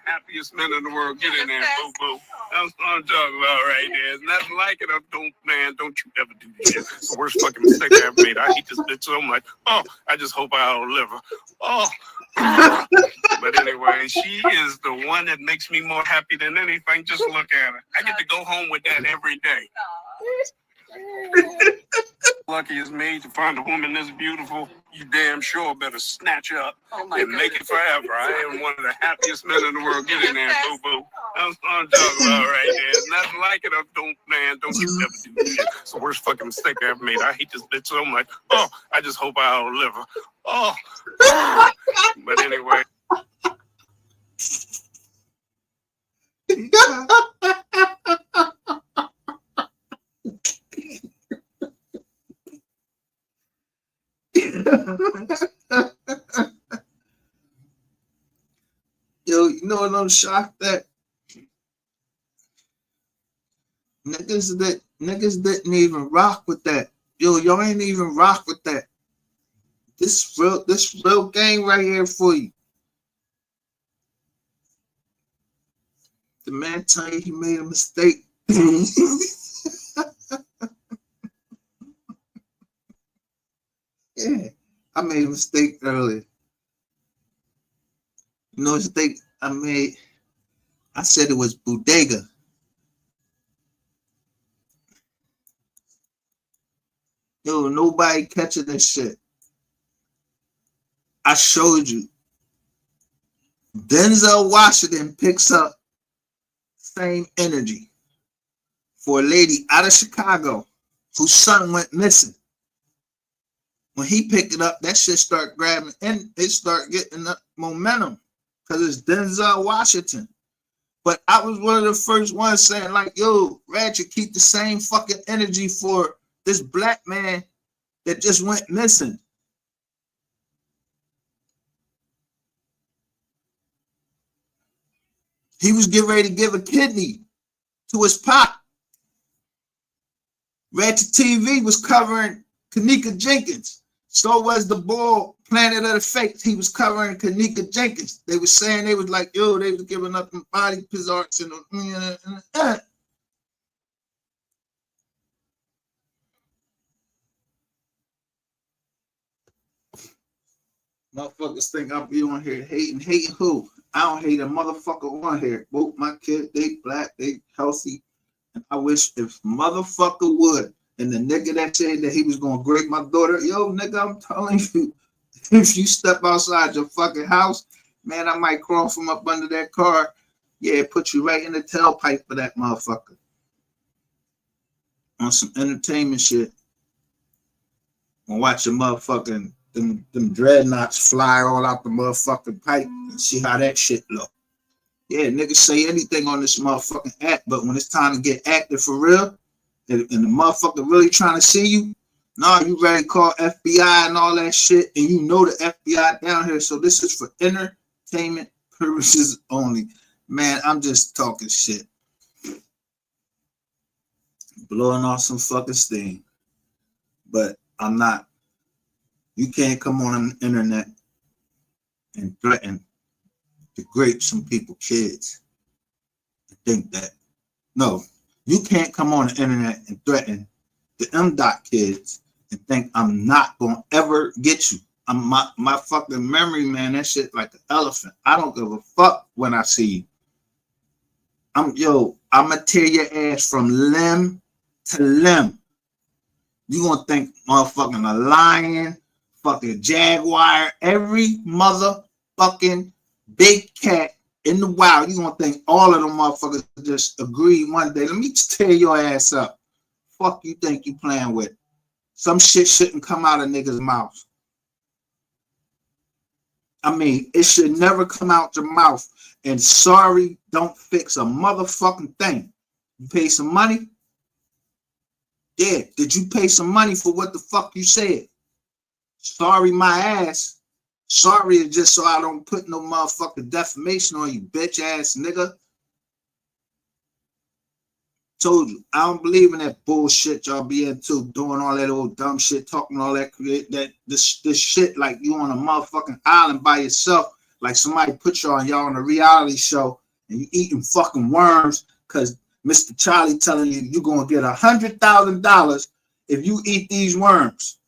happiest men in the world. Get in there, boo boo. That's what I'm talking about right there. There's nothing like it. Don't you ever do this shit. It's the worst fucking mistake I ever made. I hate this bitch so much. Oh, I just hope I outlive her. Oh. But anyway, she is the one that makes me more happy than anything. Just look at her. I get to go home with that every day. Lucky is me to find a woman this beautiful. You damn sure better snatch her up and make it forever. I am one of the happiest men in the world. Get in there, boo boo. That's what I'm talking about right there. There's nothing like it. Don't you ever do this shit. It's the worst fucking mistake I ever made. I hate this bitch so much. Oh, I just hope I outlive her. Oh. But anyway. Yo, you know what I'm shocked at? Niggas didn't even rock with that. Yo, y'all ain't even rock with that. This real game right here for you. The man tell you he made a mistake. Yeah, I made a mistake earlier. You know what mistake I made? I said it was bodega. Yo, nobody catching this shit. I showed you. Denzel Washington picks up same energy for a lady out of Chicago whose son went missing. When he picked it up, that shit start grabbing and it start getting up momentum because it's Denzel Washington. But I was one of the first ones saying like, yo, Ratchet, keep the same fucking energy for this black man that just went missing. He was getting ready to give a kidney to his pop. Ratchet TV was covering Kanika Jenkins. So was the ball Planet of the Fakes. He was covering Kanika Jenkins. They were saying, they was like, yo, they was giving up them body pizarks and motherfuckers think I'll be on here hating who? I don't hate a motherfucker on here. Both my kids, they black, they healthy. And I wish if motherfucker would. And the nigga that said that he was gonna grape my daughter, yo, nigga, I'm telling you, if you step outside your fucking house, man, I might crawl from up under that car. Yeah, put you right in the tailpipe for that motherfucker. On some entertainment shit. And watch a motherfucking them dreadnoughts fly all out the motherfucking pipe and see how that shit look. Yeah, niggas say anything on this motherfucking act, but when it's time to get active for real, and the motherfucker really trying to see you, nah, you ready to call FBI and all that shit, and you know the FBI down here, so this is for entertainment purposes only. Man, I'm just talking shit. Blowing off some fucking steam. But I'm not. You can't come on the internet and threaten to grape some people's kids and think that. No, you can't come on the internet and threaten the M.Dot kids and think I'm not going to ever get you. I'm my fucking memory, man, that shit like an elephant. I don't give a fuck when I see you. I'm going to tear your ass from limb to limb. You going to think motherfucking a lion, fucking jaguar, every motherfucking big cat in the wild. You gonna think all of them motherfuckers just agreed one day. Let me just tear your ass up. Fuck you think you playing with? Some shit shouldn't come out of niggas' mouth. I mean, it should never come out your mouth. And sorry don't fix a motherfucking thing. You pay some money? Yeah, did you pay some money for what the fuck you said? Sorry my ass. Sorry is just so I don't put no motherfucking defamation on you, bitch ass nigga. Told you, I don't believe in that bullshit y'all be into, doing all that old dumb shit, talking all that this shit like you on a motherfucking island by yourself, like somebody put y'all on a reality show and you eating fucking worms because Mr. Charlie telling you you're gonna get $100,000 if you eat these worms.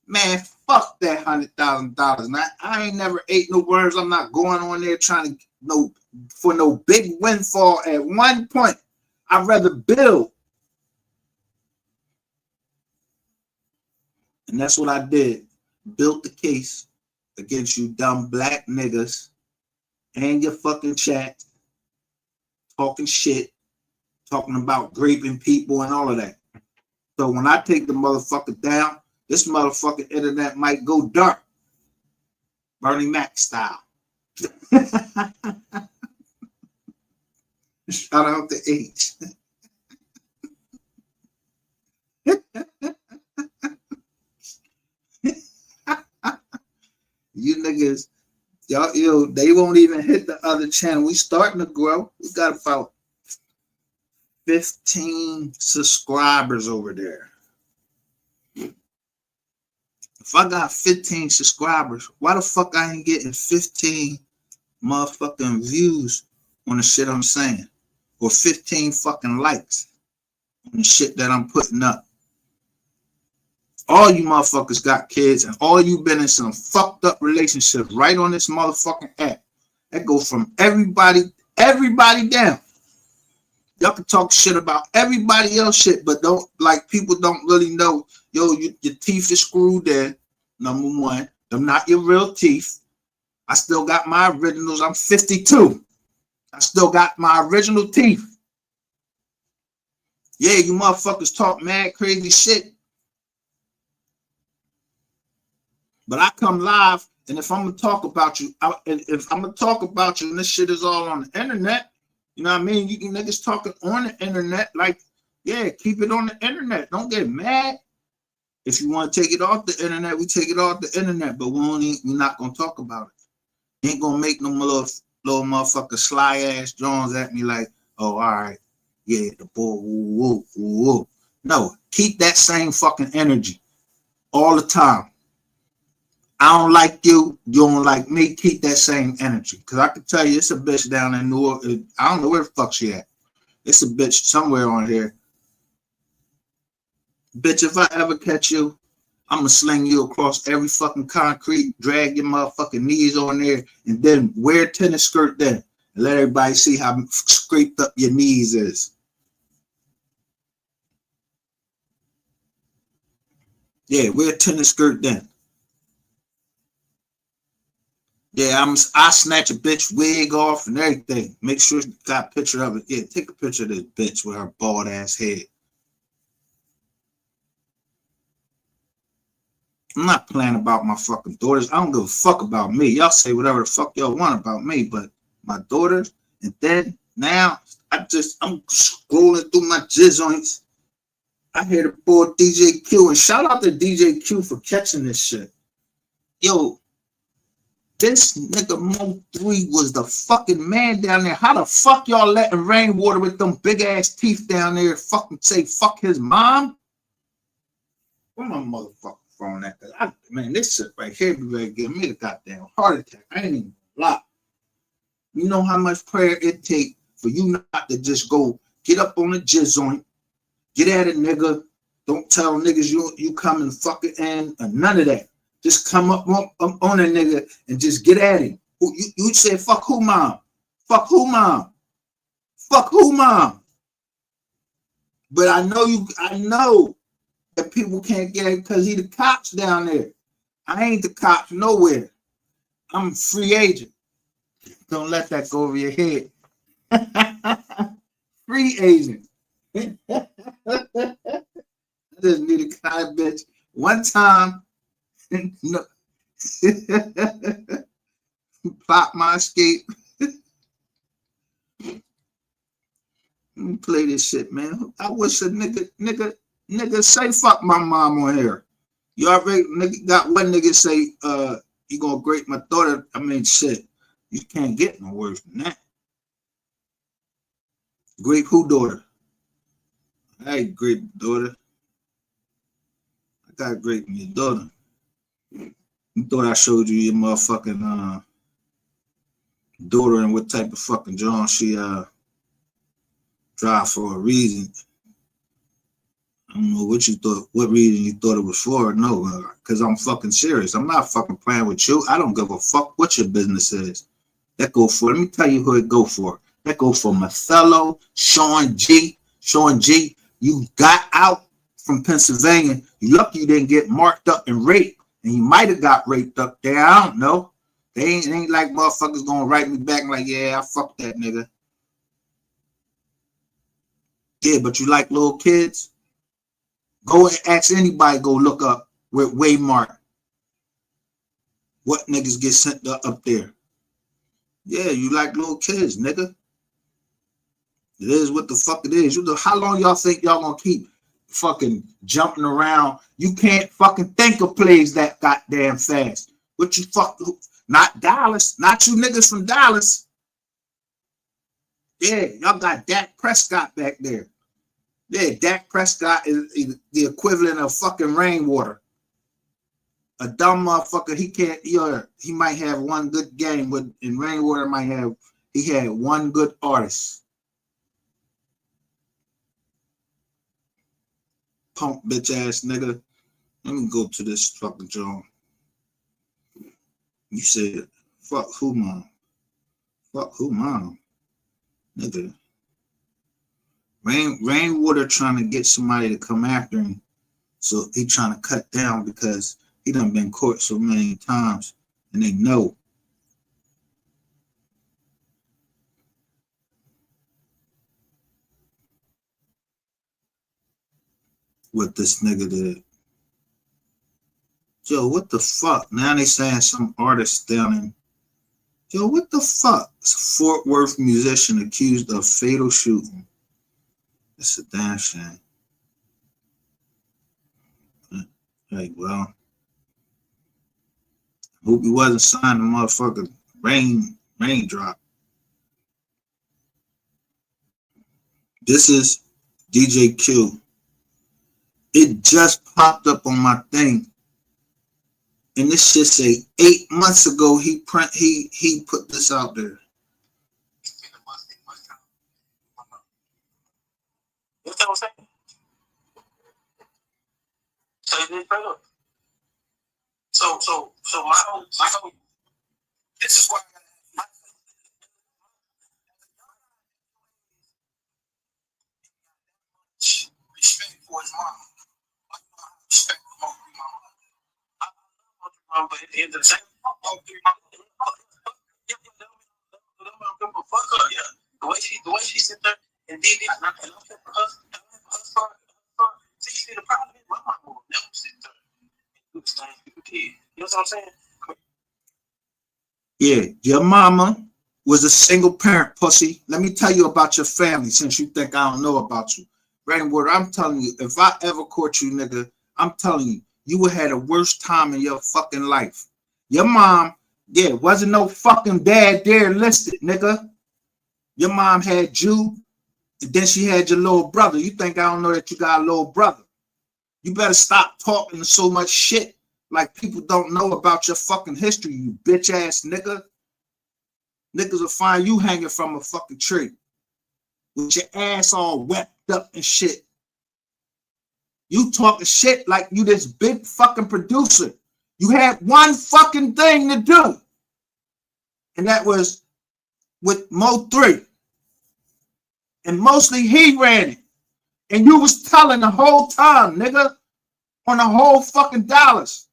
Man, fuck that $100,000. Now I ain't never ate no worms. I'm not going on there trying to for no big windfall at one point. I'd rather build. And that's what I did. Built the case against you dumb black niggas and your fucking chat, talking shit, talking about raping people and all of that. So when I take the motherfucker down, this motherfucking internet might go dark. Bernie Mac style. Shout out to H. You niggas, y'all, they won't even hit the other channel. We starting to grow. We got about 15 subscribers over there. If I got 15 subscribers, why the fuck I ain't getting 15 motherfucking views on the shit I'm saying? Or 15 fucking likes on the shit that I'm putting up? All you motherfuckers got kids and all you been in some fucked up relationships right on this motherfucking app. That goes from everybody down. Y'all can talk shit about everybody else shit, but people don't really know. Yo, your teeth is screwed in. Number one, them not your real teeth. I still got my originals. I'm 52. I still got my original teeth. Yeah, you motherfuckers talk mad crazy shit. But I come live, and if I'm gonna talk about you, if I'm gonna talk about you, and this shit is all on the internet, you know what I mean? You can niggas talking on the internet, like, yeah, keep it on the internet. Don't get mad. If you want to take it off the internet, we take it off the internet, but we're not gonna talk about it. Ain't gonna make no little motherfucker sly ass Jones at me like, oh, all right, yeah, the bull, woo, woo, woo. No, keep that same fucking energy all the time. I don't like you, you don't like me, keep that same energy. Because I can tell you, it's a bitch down in New Orleans. I don't know where the fuck she at. It's a bitch somewhere on here. Bitch, if I ever catch you, I'm going to sling you across every fucking concrete, drag your motherfucking knees on there, and then wear a tennis skirt then. And let everybody see how scraped up your knees is. Yeah, wear a tennis skirt then. Yeah, I snatch a bitch wig off and everything. Make sure you got a picture of it. Yeah, take a picture of this bitch with her bald ass head. I'm not playing about my fucking daughters. I don't give a fuck about me. Y'all say whatever the fuck y'all want about me, but my daughters, and then now I'm scrolling through my jizz. I hear the boy DJ Q, and shout out to DJ Q for catching this shit. Yo, this nigga Mo 3 was the fucking man down there. How the fuck y'all letting Rainwater with them big ass teeth down there fucking say fuck his mom? Where my motherfucking phone at? Man, this shit right here be ready to give me a goddamn heart attack. I ain't even lie. You know how much prayer it take for you not to just go get up on the jizz joint, get at it, nigga. Don't tell niggas you come and fuck it in or none of that. Just come up on a nigga and just get at him. You say fuck who mom? Fuck who mom? Fuck who mom? But I know that people can't get it because he the cops down there. I ain't the cops nowhere. I'm a free agent. Don't let that go over your head. Free agent. I just need a kind of bitch one time. No. Pop my escape. Play this shit, man. I wish a nigga say fuck my mom on here. You already got one nigga say you gonna grape my daughter. I mean shit. You can't get no worse than that. Grape who daughter? I ain't grape daughter. I got grape your daughter. You thought I showed you your motherfucking daughter and what type of fucking John she drive for a reason. I don't know what you thought, what reason you thought it was for. No, because I'm fucking serious. I'm not fucking playing with you. I don't give a fuck what your business is. That go for, let me tell you who it go for. That go for Mathello, Sean G. Sean G, you got out from Pennsylvania. You lucky you didn't get marked up and raped. And you might have got raped up there. I don't know. They ain't like motherfuckers gonna write me back and like, yeah, I fucked that nigga. Yeah, but you like little kids? Go and ask anybody, go look up with Waymark. What niggas get sent up there? Yeah, you like little kids, nigga. It is what the fuck it is. How long y'all think y'all gonna keep fucking jumping around? You can't fucking think of plays that goddamn fast. What you fuck? Not Dallas. Not you niggas from Dallas. Yeah, y'all got Dak Prescott back there. Yeah, Dak Prescott is the equivalent of fucking Rainwater. A dumb motherfucker. He can't. He might have one good game, but in Rainwater he had one good artist. Punk bitch ass nigga. Let me go to this fucking John. You said, fuck who, mom? Fuck who, mom? Nigga. Rainwater trying to get somebody to come after him. So he trying to cut down because he done been caught so many times and they know. What this nigga did. Yo, what the fuck? Now they saying some artist down in. Yo, what the fuck? It's a Fort Worth musician accused of fatal shooting. It's a damn shame. Like, well, hope he wasn't signing a motherfucking raindrop. This is DJ Q. It just popped up on my thing. And this shit say 8 months ago he put this out there. You know what I'm saying? So you did straight up. So my whole this is why my respect for his mom. Respect for my mom. I love my mom, but at the end of the day, fuck her, yeah. The way she sit there and did it, and I'm for her. See, the problem is my mom will never sit there and do the things people did. You know what I'm saying? Yeah, your mama was a single parent, pussy. Let me tell you about your family since you think I don't know about you. Rainwater, I'm telling you, if I ever caught you, nigga, I'm telling you, you would have the worst time in your fucking life. Your mom, yeah, wasn't no fucking dad there listed, nigga. Your mom had you, and then she had your little brother. You think I don't know that you got a little brother? You better stop talking so much shit like people don't know about your fucking history, you bitch ass nigga. Niggas will find you hanging from a fucking tree with your ass all wet up and shit. You talking shit like you this big fucking producer. You had one fucking thing to do, and that was with Mo 3. And mostly he ran it. And you was telling the whole time, nigga, on the whole fucking dollars.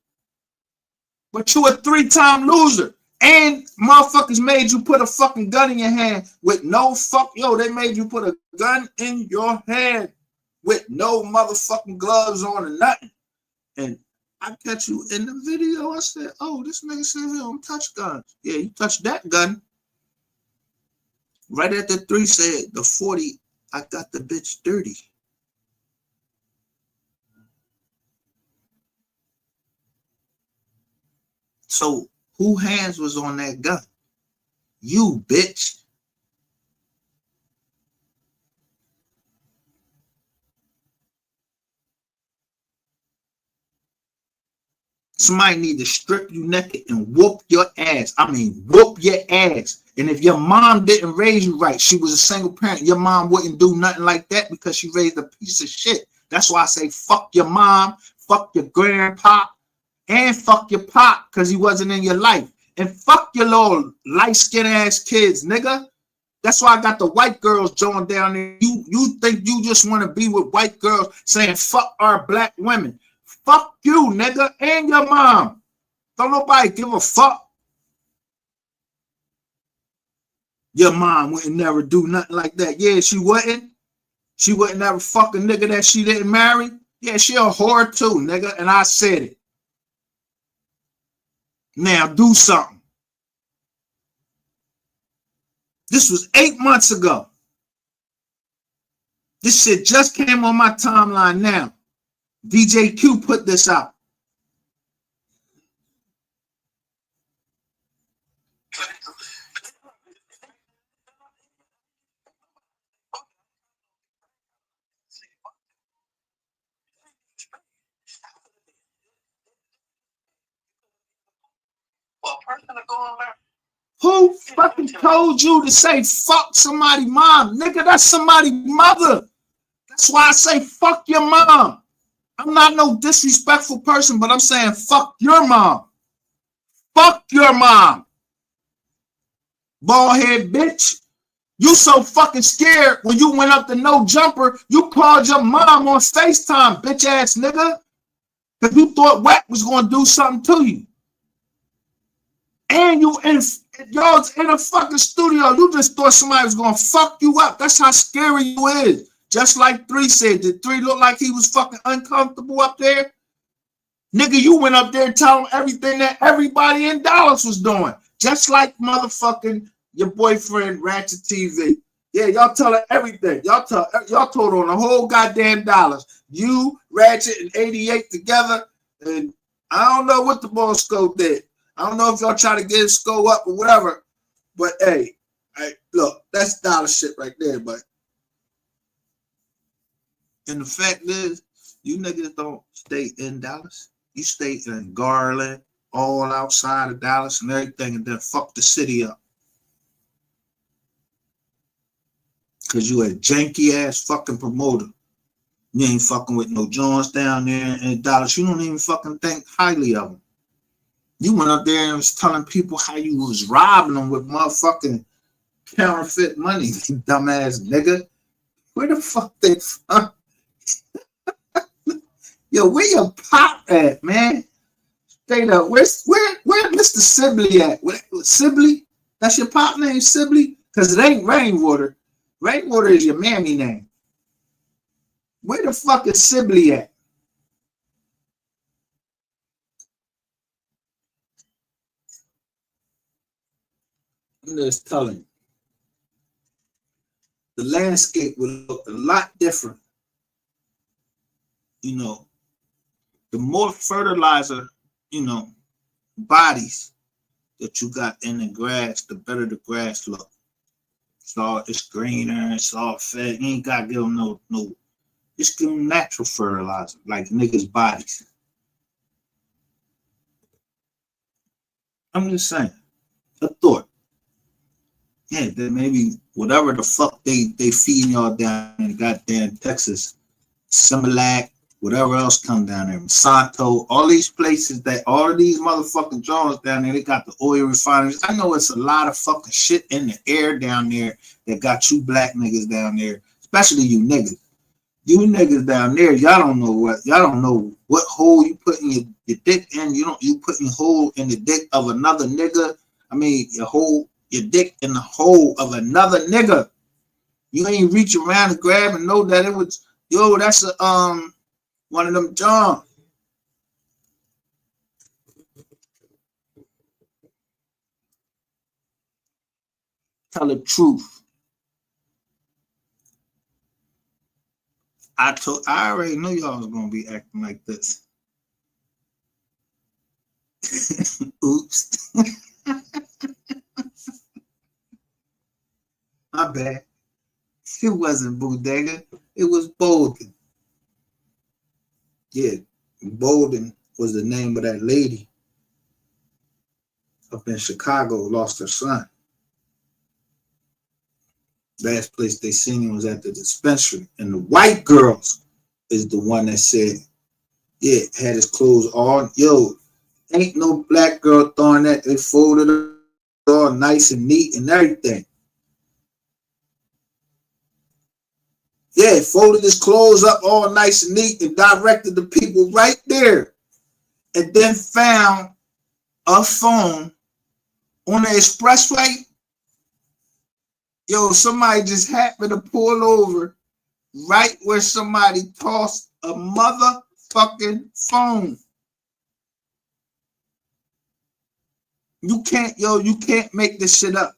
But you a 3-time loser. And motherfuckers made you put a fucking gun in your hand with no fuck. Yo, they made you put a gun in your hand with no motherfucking gloves on or nothing. And I catch you in the video. I said, oh, this nigga said he don't touch guns. Yeah, you touch that gun. Right at the 3 said, the 40, I got the bitch dirty. So who hands was on that gun? You, bitch. Somebody need to strip you naked and whoop your ass. I mean, whoop your ass And if your mom didn't raise you right, she was a single parent, your mom wouldn't do nothing like that because she raised a piece of shit. That's why I say fuck your mom, fuck your grandpa, and fuck your pop because he wasn't in your life. And fuck your little light-skinned ass kids, nigga. That's why I got the white girls joined down there. You think you just want to be with white girls saying fuck our black women. Fuck you, nigga, and your mom. Don't nobody give a fuck. Your mom wouldn't never do nothing like that. Yeah, she wouldn't. She wouldn't never fuck a nigga that she didn't marry. Yeah, she a whore too, nigga, and I said it. Now do something. This was 8 months ago. This shit just came on my timeline now. DJ Q put this out. Who fucking told you to say fuck somebody's mom? Nigga, that's somebody's mother. That's why I say fuck your mom. I'm not no disrespectful person, but I'm saying fuck your mom. Fuck your mom. Bald head bitch. You so fucking scared when you went up to No Jumper, you called your mom on FaceTime, bitch ass nigga. Because you thought Wack was going to do something to you. And y'all's in a fucking studio. You just thought somebody was going to fuck you up. That's how scary you is. Just like 3 said. Did 3 look like he was fucking uncomfortable up there? Nigga, you went up there telling everything that everybody in Dallas was doing. Just like motherfucking your boyfriend, Ratchet TV. Yeah, y'all telling everything. Y'all told on the whole goddamn Dallas. You, Ratchet, and 88 together. And I don't know what the ball scope did. I don't know if y'all try to get his score up or whatever. But hey, look, that's Dallas shit right there, but. And the fact is, you niggas don't stay in Dallas. You stay in Garland, all outside of Dallas and everything, and then fuck the city up. Because you a janky ass fucking promoter. You ain't fucking with no Jones down there in Dallas. You don't even fucking think highly of them. You went up there and was telling people how you was robbing them with motherfucking counterfeit money, dumbass nigga. Where the fuck they from? Yo, where your pop at, man? Straight up, where Mr. Sibley at? Sibley? That's your pop name, Sibley? Because it ain't Rainwater. Rainwater is your mammy name. Where the fuck is Sibley at? I'm just telling you. The landscape would look a lot different. You know, the more fertilizer, bodies that you got in the grass, the better the grass look. It's greener, it's all fed. You ain't gotta give them no. Just give them natural fertilizer, like niggas' bodies. I'm just saying, a thought. Yeah, then maybe whatever the fuck they feeding y'all down in goddamn Texas, Similac, whatever else come down there, Monsanto, all these places all of these motherfucking drones down there, they got the oil refineries. I know it's a lot of fucking shit in the air down there that got you black niggas down there, especially you niggas. You niggas down there, y'all don't know what hole you putting your dick in. You putting your hole in the dick of another nigga. I mean, your dick in the hole of another nigga. You ain't reach around and grab and know that it was, that's a one of them John. Tell the truth. I already knew y'all was gonna be acting like this. Oops. My bad. It wasn't Bodega. It was Bolden. Yeah, Bolden was the name of that lady up in Chicago, lost her son. Last place they seen him was at the dispensary. And the white girls is the one that said, yeah, had his clothes on. Yo, ain't no black girl throwing that. They folded it all nice and neat and everything. Yeah, folded his clothes up all nice and neat and directed the people right there. And then found a phone on the expressway. Yo, somebody just happened to pull over right where somebody tossed a motherfucking phone. You can't make this shit up.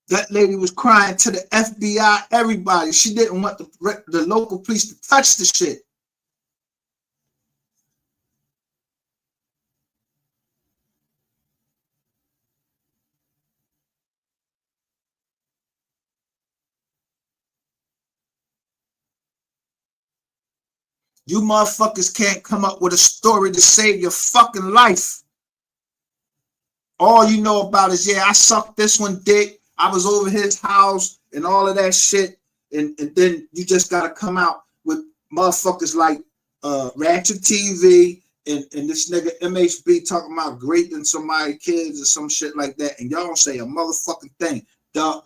That lady was crying to the FBI, everybody. She didn't want the local police to touch the shit. You motherfuckers can't come up with a story to save your fucking life. All you know about is, yeah, I sucked this one dick. I was over his house and all of that shit. And then you just got to come out with motherfuckers like Ratchet TV and this nigga MHB talking about raping somebody's kids or some shit like that. And y'all don't say a motherfucking thing. The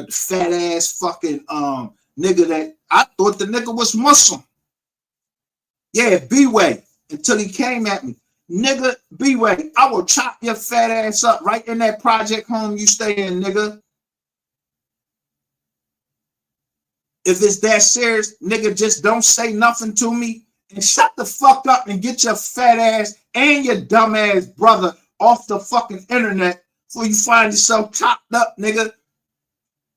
fat ass fucking nigga that I thought the nigga was Muslim. Yeah, B-Way, until he came at me. Nigga, B-Way, I will chop your fat ass up right in that project home you stay in, nigga. If it's that serious, nigga, just don't say nothing to me and shut the fuck up and get your fat ass and your dumb ass brother off the fucking internet before you find yourself chopped up, nigga.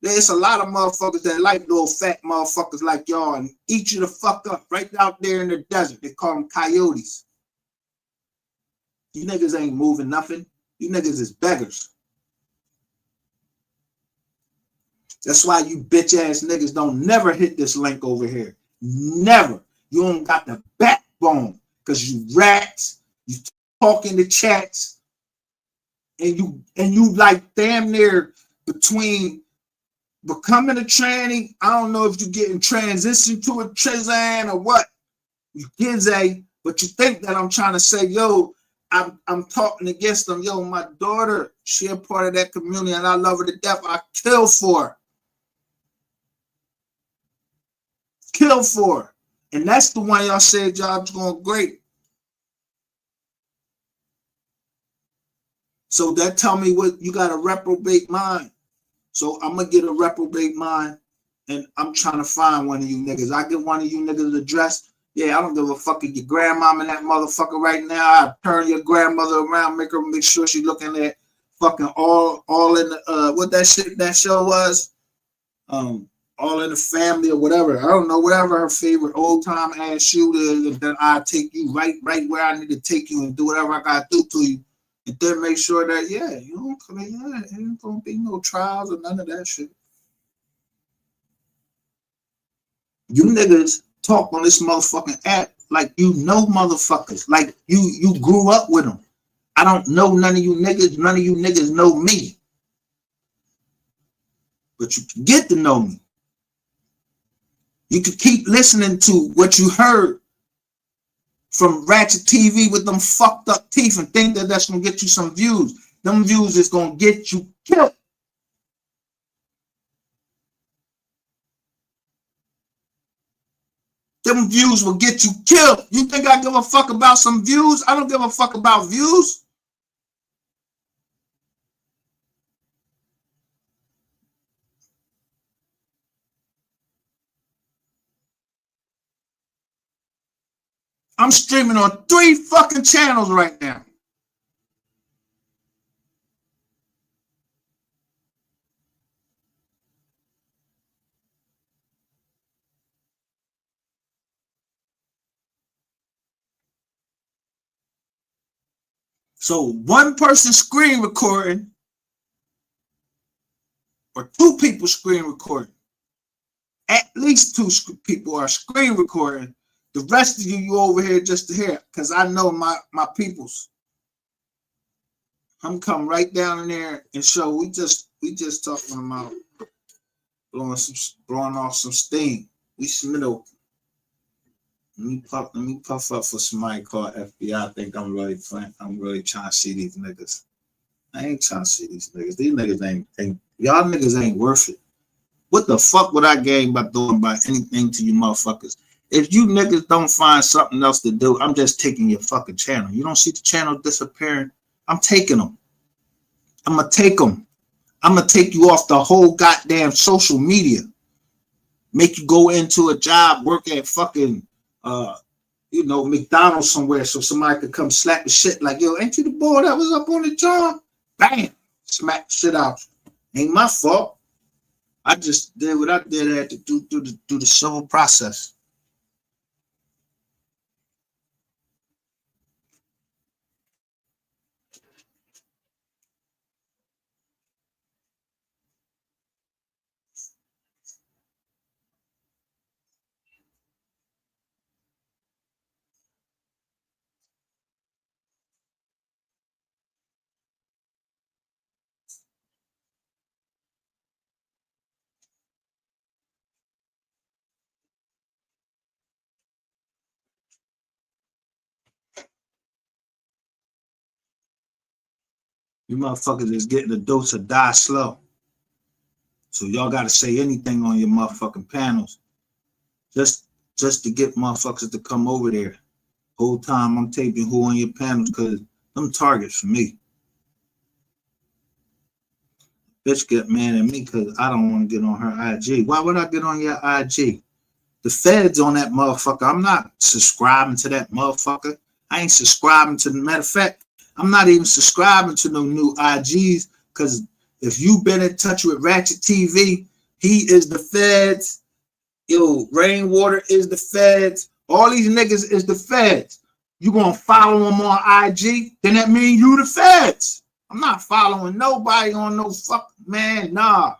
There's a lot of motherfuckers that like little fat motherfuckers like y'all and eat you the fuck up right out there in the desert. They call them coyotes. You niggas ain't moving nothing. You niggas is beggars. That's why you bitch ass niggas don't never hit this link over here. Never. You don't got the backbone because you rats. You talk in the chats and you like damn near between becoming a tranny. I don't know if you're getting transitioned to a trizan or what. You gizzy, but you think that I'm trying to say, yo, I'm talking against them. Yo, my daughter, she a part of that community and I love her to death. I kill for her. Kill for her. And that's the one y'all said y'all's going great. So that tell me what you got a reprobate mind. So I'm gonna get a reprobate mind and I'm trying to find one of you niggas. I get one of you niggas address. Yeah, I don't give a fuck if your grandmama and that motherfucker right now. I turn your grandmother around, make sure she looking at fucking all in the what that show was. All in the Family or whatever. I don't know, whatever her favorite old time ass shoot is, and then I take you right where I need to take you and do whatever I gotta do to you. And then make sure that, yeah, you don't come in, yeah, ain't gonna be no trials or none of that shit. You niggas talk on this motherfucking app like you know motherfuckers, like you grew up with them. I don't know none of you niggas. None of you niggas know me. But you can get to know me. You can keep listening to what you heard from Ratchet TV with them fucked up teeth and think that that's going to get you some views. Them views is going to get you killed. Them views will get you killed. You think I give a fuck about some views? I don't give a fuck about views. I'm streaming on 3 fucking channels right now. So one person screen recording or 2 people screen recording At least 2 people are screen recording. The rest of you over here just to hear, because I know my peoples. I'm coming right down in there and show we just talking about blowing off some steam. We submit open. Let me puff up for somebody called FBI. I think I'm really trying to see these niggas. I ain't trying to see these niggas. These niggas ain't y'all niggas ain't worth it. What the fuck would I gain by doing by anything to you motherfuckers? If you niggas don't find something else to do, I'm just taking your fucking channel. You don't see the channel disappearing? I'm taking them. I'm gonna take them. I'm gonna take you off the whole goddamn social media. Make you go into a job, work at fucking McDonald's somewhere so somebody could come slap the shit like, yo, ain't you the boy that was up on the job? Bam! Smack the shit out. Ain't my fault. I just did what I did. I had to do through the civil process. You motherfuckers is getting a dose of die slow. So y'all got to say anything on your motherfucking panels just to get motherfuckers to come over there. Whole time I'm taping who on your panels because them targets for me. Bitch get mad at me because I don't want to get on her IG. Why would I get on your IG? The feds on that motherfucker. I'm not subscribing to that motherfucker. I ain't subscribing to the matter of fact. I'm not even subscribing to no new IGs because if you've been in touch with Ratchet TV, he is the feds. Yo, Rainwater is the feds. All these niggas is the feds. You gonna follow them on IG? Then that mean you the feds. I'm not following nobody on no fuck, man, nah.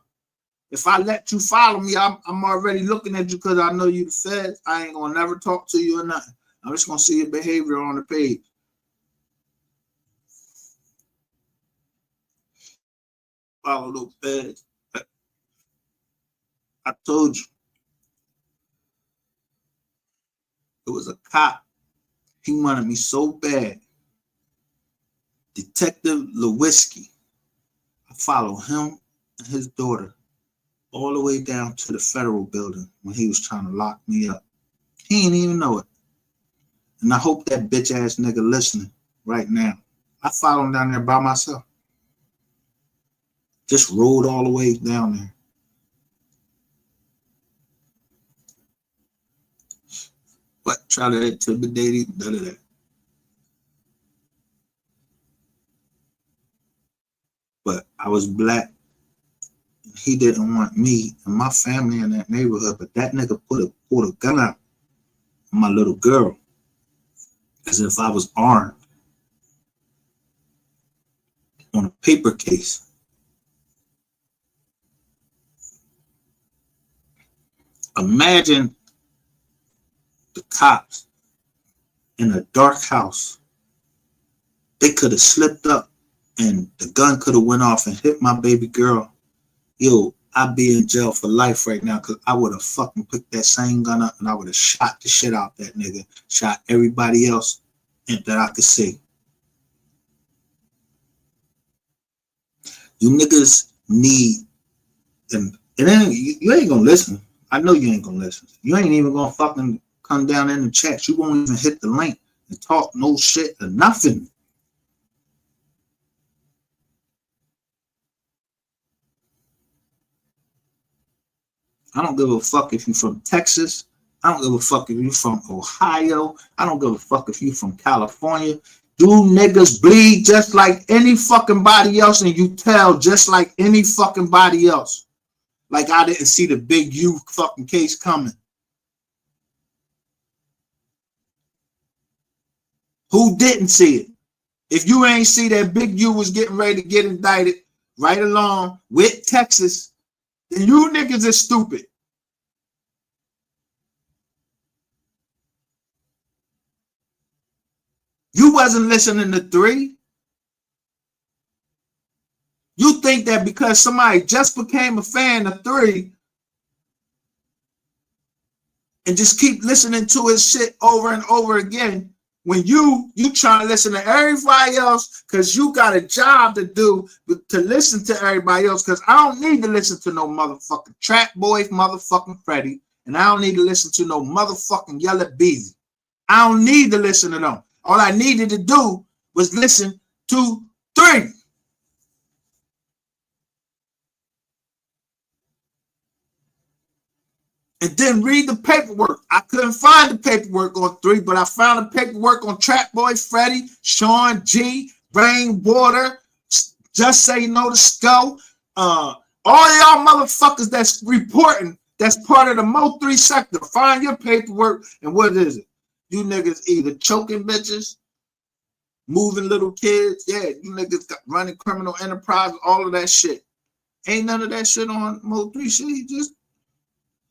If I let you follow me, I'm already looking at you because I know you the feds. I ain't gonna never talk to you or nothing. I'm just gonna see your behavior on the page. Follow those feds. I told you. It was a cop. He wanted me so bad. Detective Lewinsky. I followed him and his daughter all the way down to the federal building when he was trying to lock me up. He didn't even know it. And I hope that bitch ass nigga listening right now. I followed him down there by myself. Just rode all the way down there. But try to intimidate him, none of that. But I was black. He didn't want me and my family in that neighborhood, but that nigga pulled a gun out on my little girl as if I was armed on a paper case. Imagine the cops in a dark house. They could have slipped up and the gun could have went off and hit my baby girl. Yo, I'd be in jail for life right now because I would have fucking picked that same gun up and I would have shot the shit out that nigga. Shot everybody else that I could see. You niggas need, and then you ain't gonna listen. I know you ain't gonna listen. You ain't even gonna fucking come down in the chat. You won't even hit the link and talk no shit or nothing. I don't give a fuck if you're from Texas. I don't give a fuck if you're from Ohio. I don't give a fuck if you're from California. You niggas bleed just like any fucking body else, and you tell just like any fucking body else. Like I didn't see the big U fucking case coming. Who didn't see it? If you ain't see that big U was getting ready to get indicted right along with Texas, then you niggas are stupid. wasn't listening to 3. You think that because somebody just became a fan of 3 and just keep listening to his shit over and over again, when you trying to listen to everybody else because you got a job to do to listen to everybody else, because I don't need to listen to no motherfucking Trap Boy, motherfucking Freddie, and I don't need to listen to no motherfucking Yellow Beezy. I don't need to listen to them. All I needed to do was listen to 3. And then read the paperwork. I couldn't find the paperwork on 3, but I found the paperwork on Trap Boy, Freddie, Sean G, Rainwater, Just Say No to Skull. All y'all motherfuckers that's reporting, that's part of the Mo 3 sector. Find your paperwork, and what is it? You niggas either choking bitches, moving little kids. Yeah, you niggas got running criminal enterprise, all of that shit. Ain't none of that shit on Mo 3 shit.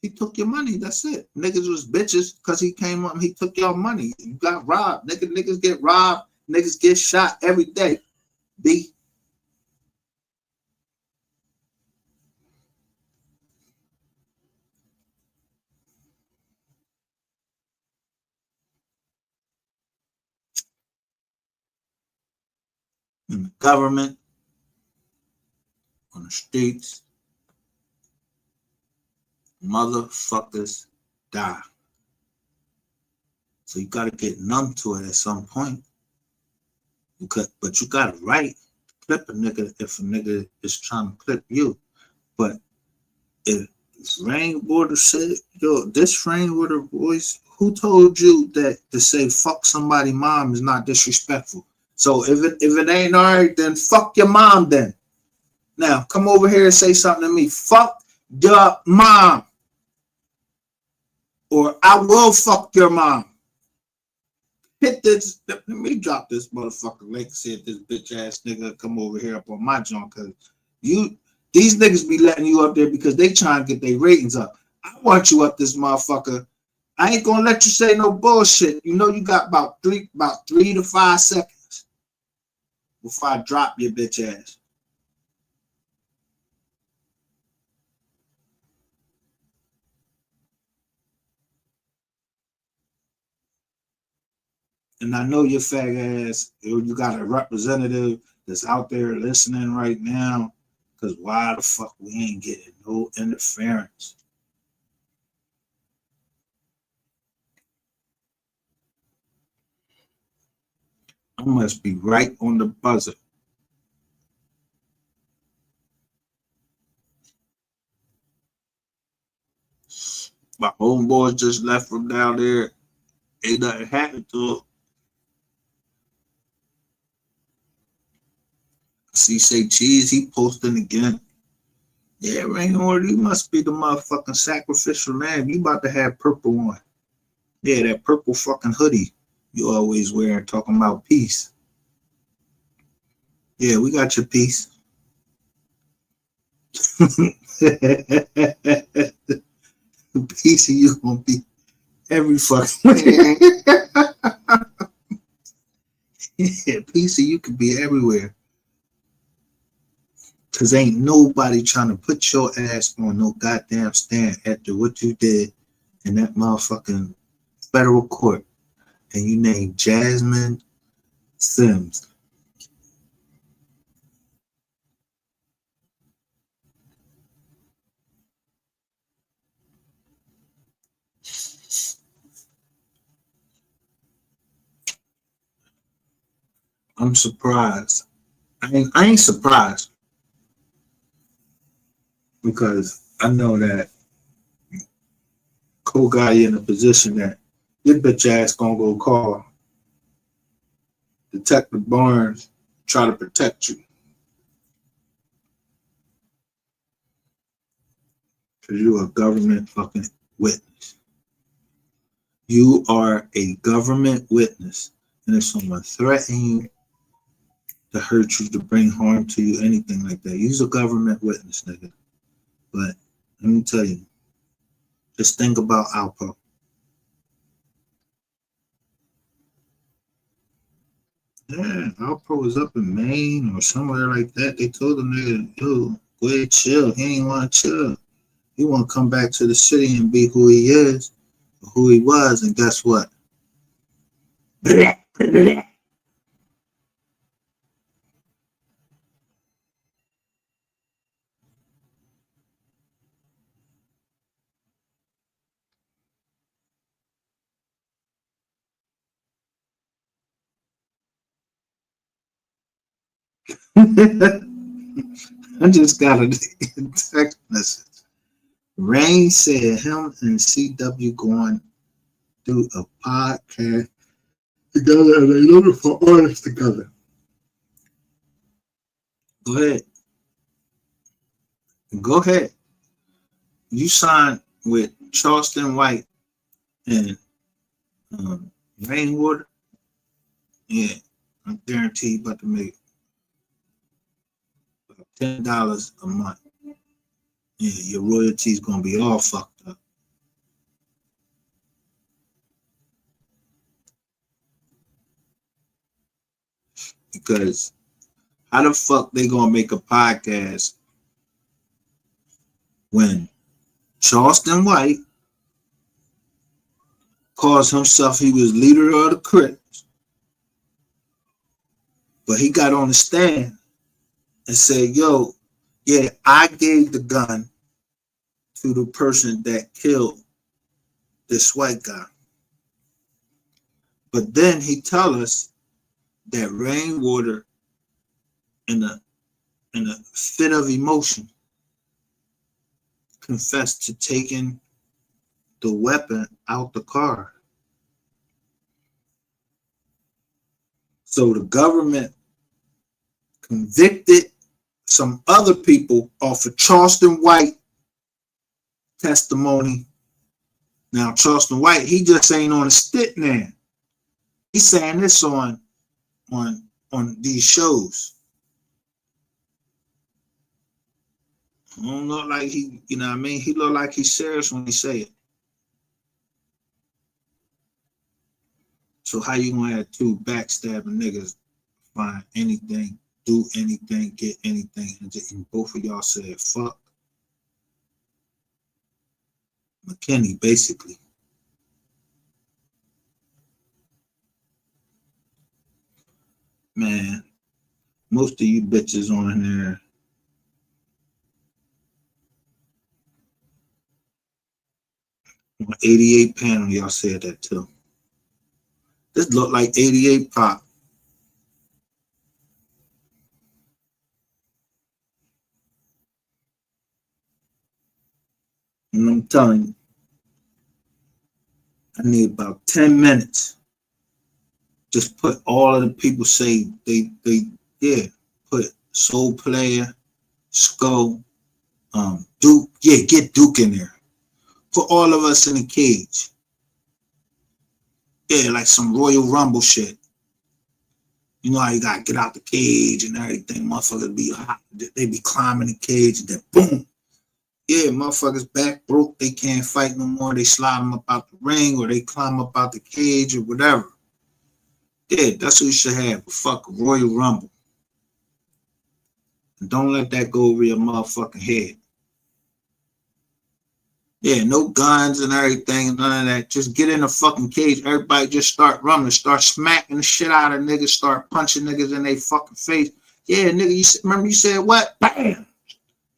He took your money. That's it. Niggas was bitches because he came up and he took your money. You got robbed. Niggas get robbed. Niggas get shot every day. B. In the government, on the streets, motherfuckers die. So you gotta get numb to it at some point. But you got a right to clip a nigga if a nigga is trying to clip you. But if Rainwater said, yo, this Rainwater voice, who told you that to say fuck somebody mom is not disrespectful? So if it ain't all right, then fuck your mom then. Now come over here and say something to me. Fuck your mom. Or I will fuck your mom. Hit this. Let me drop this motherfucker link. See if this bitch ass nigga come over here up on my joint, cause these niggas be letting you up there because they trying to get their ratings up. I want you up this motherfucker. I ain't gonna let you say no bullshit. You know you got about 3 to 5 seconds before I drop your bitch ass. And I know your fag ass, you got a representative that's out there listening right now, because why the fuck we ain't getting no interference? I must be right on the buzzer. My homeboys just left from down there. Ain't nothing happened to him. See, say cheese, he posting again. Yeah, Rainwater, you must be the motherfucking sacrificial lamb. You about to have purple on. Yeah, that purple fucking hoodie you always wear talking about peace. Yeah, we got your peace. Piece of you gonna be every fucking yeah, piece of you could be everywhere. Cause ain't nobody trying to put your ass on no goddamn stand after what you did in that motherfucking federal court. And you named Jasmine Sims. I'm surprised. I ain't surprised because I know that Cole got you in a position that your bitch ass gonna go call Detective Barnes, try to protect you. Because you're a government fucking witness. You are a government witness. And if someone threatens you to hurt you, to bring harm to you, anything like that, you're a government witness, nigga. But let me tell you, just think about Alpo. Yeah, Alpro was up in Maine or somewhere like that. They told the nigga, yo, go ahead, chill. He ain't want to chill. He want to come back to the city and be who he is, or who he was. And guess what? I just got a text message. Rain said him and CW going do a podcast together and they looking for artists together. Go ahead. Go ahead. You signed with Charleston White and Rainwater. Yeah, I guarantee you about to make $10 a month. Yeah, your royalties gonna be all fucked up. Because how the fuck they gonna make a podcast when Charleston White calls himself he was leader of the Crips, but he got on the stand and said, yo, yeah, I gave the gun to the person that killed this white guy. But then he tell us that Rainwater in a fit of emotion confessed to taking the weapon out the car. So the government convicted some other people off of Charleston White testimony. Now Charleston White, he just ain't on a stick now. He's saying this on these shows. I don't look like he, you know what I mean? He look like he's serious when he say it. So how you gonna have two backstabbing niggas find anything, do anything, get anything, and both of y'all said fuck McKinney, basically. Man, most of you bitches on there on 88 panel, y'all said that too. This look like 88 pop. And I'm telling you, I need about 10 minutes. Just put all of the people say they yeah, put Soul Player, Skull, Duke, yeah, get Duke in there. Put all of us in a cage. Yeah, like some Royal Rumble shit. You know how you gotta get out the cage and everything. Motherfuckers be hot. They be climbing the cage and then boom. Yeah, motherfuckers back broke. They can't fight no more. They slide them up out the ring or they climb up out the cage or whatever. Yeah, that's what you should have. A fucking Royal Rumble. And don't let that go over your motherfucking head. Yeah, no guns and everything, none of that. Just get in a fucking cage. Everybody just start running, start smacking the shit out of niggas, start punching niggas in their fucking face. Yeah, nigga, you remember you said what? Bam!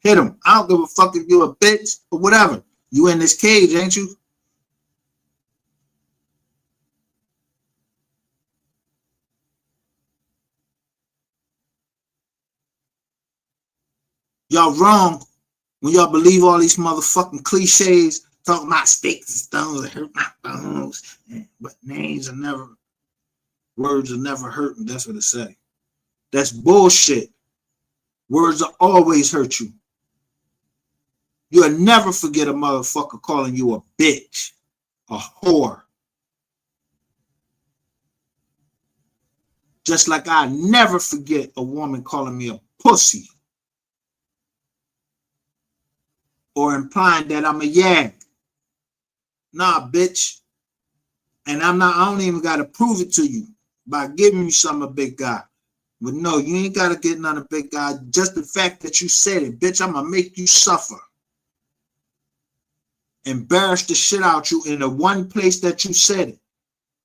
Hit him. I don't give a fuck if you a bitch or whatever. You in this cage, ain't you? Y'all wrong when y'all believe all these motherfucking cliches talking about sticks and stones hurt my bones. But names are never, words are never hurting. That's what it say. That's bullshit. Words will always hurt you. You'll never forget a motherfucker calling you a bitch, a whore. Just like I never forget a woman calling me a pussy. Or implying that I'm a yag. Nah, bitch. And I don't even gotta prove it to you. by giving you some of big guy. But no, you ain't gotta get none of big guy. Just the fact that you said it, bitch, I'm gonna make you suffer. Embarrass the shit out you in the one place that you said it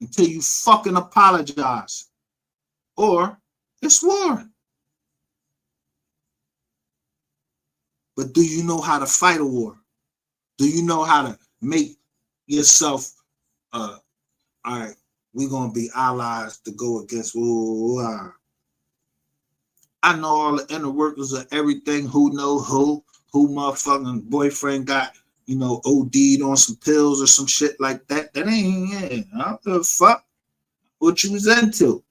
until you fucking apologize. Or it's war. But do you know how to fight a war? Do you know how to make yourself all right, we're gonna be allies to go against I know all the inner workers of everything, who know who motherfucking boyfriend got, OD'd on some pills or some shit like that. That ain't it. I don't give a fuck what you was into.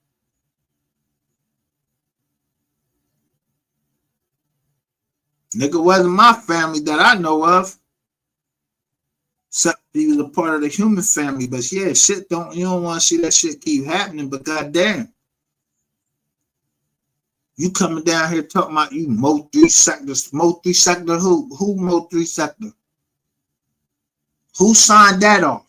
Nigga wasn't my family that I know of. Except he was a part of the human family. But yeah, shit you don't want to see that shit keep happening, but goddamn. You coming down here talking about you Mo 3 sectors. Mo 3 sector who? Who Mo 3 sector? Who signed that off?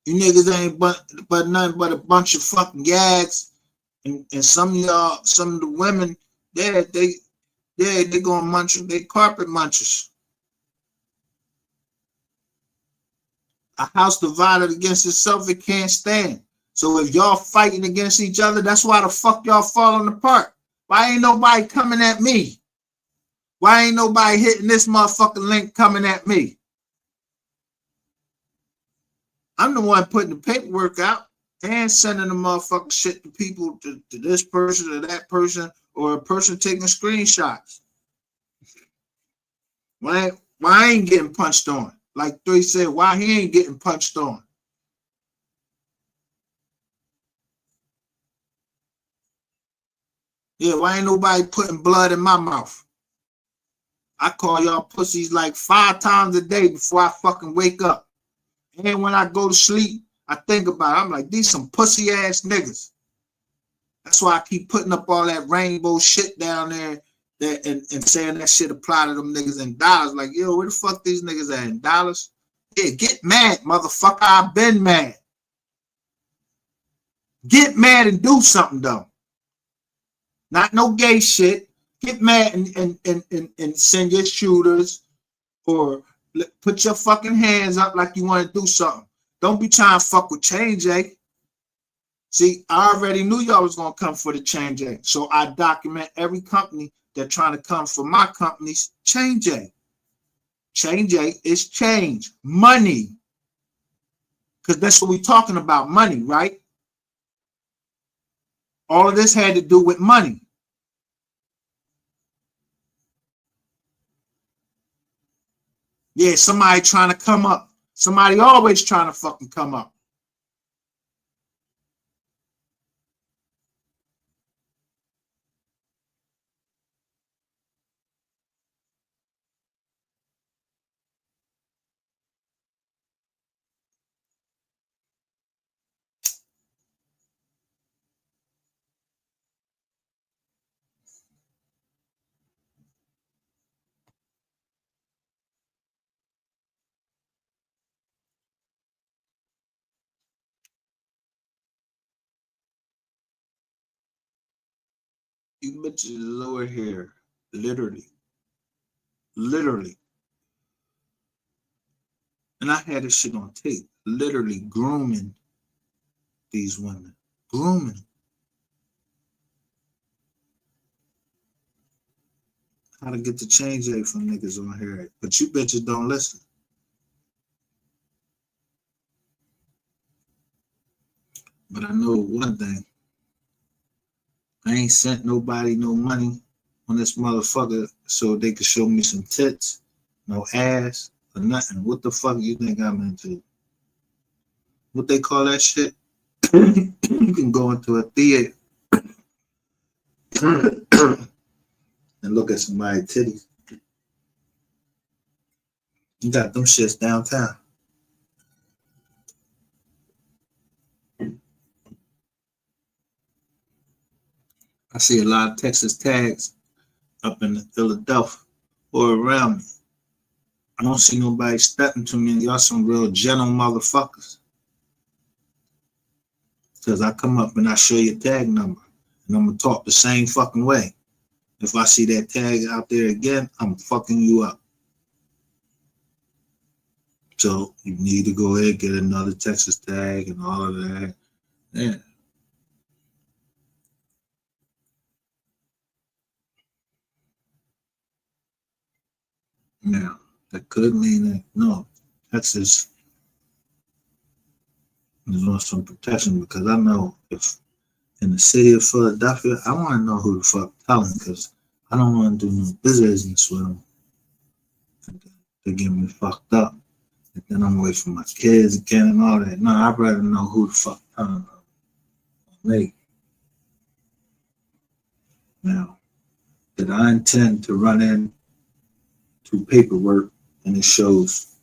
You niggas ain't but nothing but a bunch of fucking gags. And some of y'all, some of the women, they gonna munch them, they carpet munchers. A house divided against itself, it can't stand. So if y'all fighting against each other, that's why the fuck y'all falling apart. Why ain't nobody coming at me? Why ain't nobody hitting this motherfucking link coming at me? I'm the one putting the paperwork out and sending the motherfucking shit to people, to this person or that person, or a person taking screenshots. Why I ain't getting punched on? Like 3 said, why he ain't getting punched on? Yeah, why ain't nobody putting blood in my mouth? I call y'all pussies like 5 times a day before I fucking wake up. And when I go to sleep, I think about it. I'm like, these some pussy ass niggas. That's why I keep putting up all that rainbow shit down there and saying that shit apply to them niggas in dollars. Like, yo, where the fuck these niggas at in dollars? Yeah, get mad, motherfucker. I've been mad. Get mad and do something, though. Not no gay shit. Get mad and send your shooters or put your fucking hands up like you want to do something. Don't be trying to fuck with Change A. See, I already knew y'all was going to come for the Change A. So I document every company that trying to come for my company's Change A. Change A is change. Money. Because that's what we're talking about, money, right? All of this had to do with money. Yeah, somebody trying to come up. Somebody always trying to fucking come up. You bitches lower here. Literally. And I had this shit on tape. Literally grooming these women. Grooming. How to get the Change A from niggas on here. But you bitches don't listen. But I know one thing. I ain't sent nobody no money on this motherfucker so they could show me some tits, no ass, or nothing. What the fuck you think I'm into? What they call that shit? You can go into a theater and look at somebody's titties. You got them shits downtown. I see a lot of Texas tags up in Philadelphia or around me. I don't see nobody stepping to me. Y'all some real gentle motherfuckers. Because I come up and I show your tag number. And I'm going to talk the same fucking way. If I see that tag out there again, I'm fucking you up. So you need to go ahead and get another Texas tag and all of that. Yeah. Now, that could mean that, no, Texas is on some protection because I know if in the city of Philadelphia, I want to know who the fuck telling because I don't want to do no business with them. They get me fucked up. And then I'm away from my kids again and all that. No, I'd rather know who the fuck telling me. Now, that I intend to run in to paperwork and it shows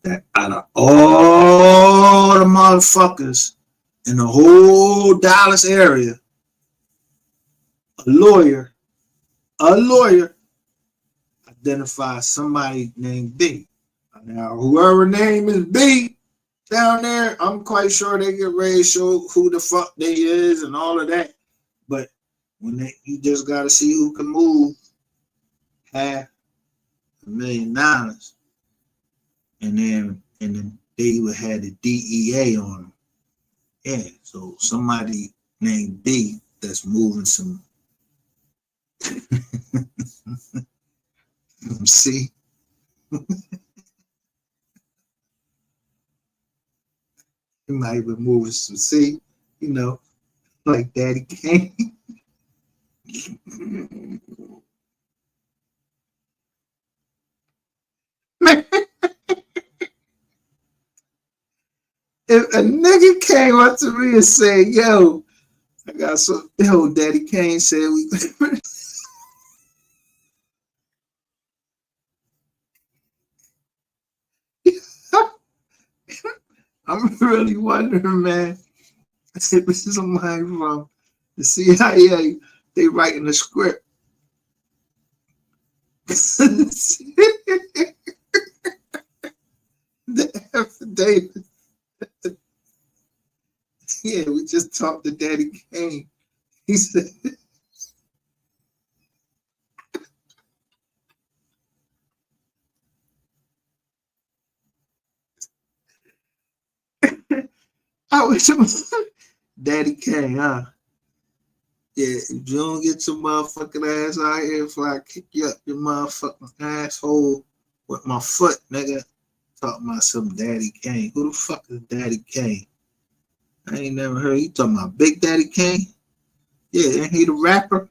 that out of all the motherfuckers in the whole Dallas area, a lawyer identifies somebody named B. Now, whoever name is B down there, I'm quite sure they get ready to show who the fuck they is and all of that. But when you just got to see who can move $500,000, and then they would have the DEA on them. Yeah, so somebody named B that's moving some. See, he might be moving some. See, like Daddy Kane. Man, if a nigga came up to me and said, "Yo, I got some," Daddy Kane said we. I'm really wondering, man. If this is somebody from the CIA, they writing the script. The affidavit. Yeah, we just talked to Daddy Kane. He said, I wish him Daddy Kane, huh? Yeah, if you don't get your motherfucking ass out here before I kick you up your motherfucking asshole with my foot, nigga. Talking about some Daddy Kane. Who the fuck is Daddy Kane? I ain't never heard you talking about Big Daddy Kane. Yeah, ain't he the rapper?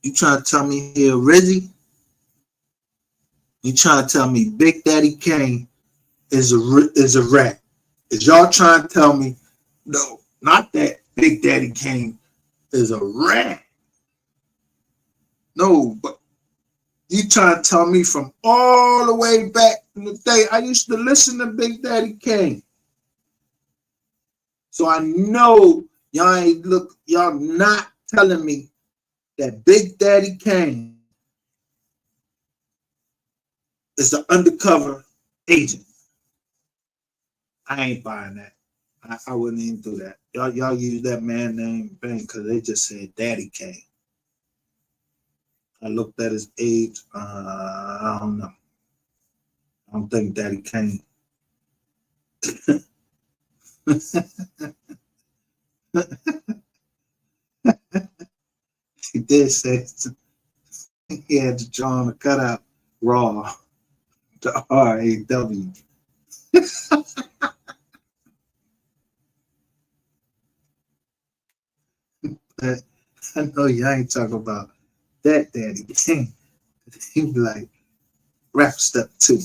You trying to tell me he a Rizzy? You trying to tell me Big Daddy Kane is a rap? Is y'all trying to tell me no, not that Big Daddy Kane is a rat? No, but you trying to tell me from all the way back in the day, I used to listen to Big Daddy Kane. So I know y'all not telling me that Big Daddy Kane is the undercover agent. I ain't buying that. I wouldn't even do that. Y'all use that man name thing because they just said Daddy Kane. I looked at his age. I don't know. I don't think Daddy Kane. He did say he had to draw on a cutout raw, the RAW. But I know y'all ain't talking about that Daddy Kane. He be like, rap step 2.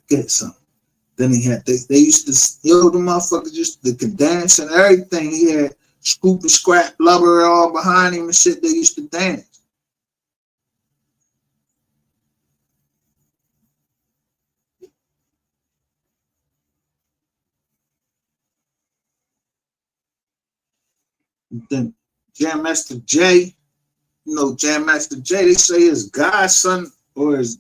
Get some. Then he had they used to the motherfuckers used to dance and everything. He had Scoop and Scrap Blubber all behind him and shit. They used to dance. And then Jam Master Jay, Jam Master Jay, they say his godson or his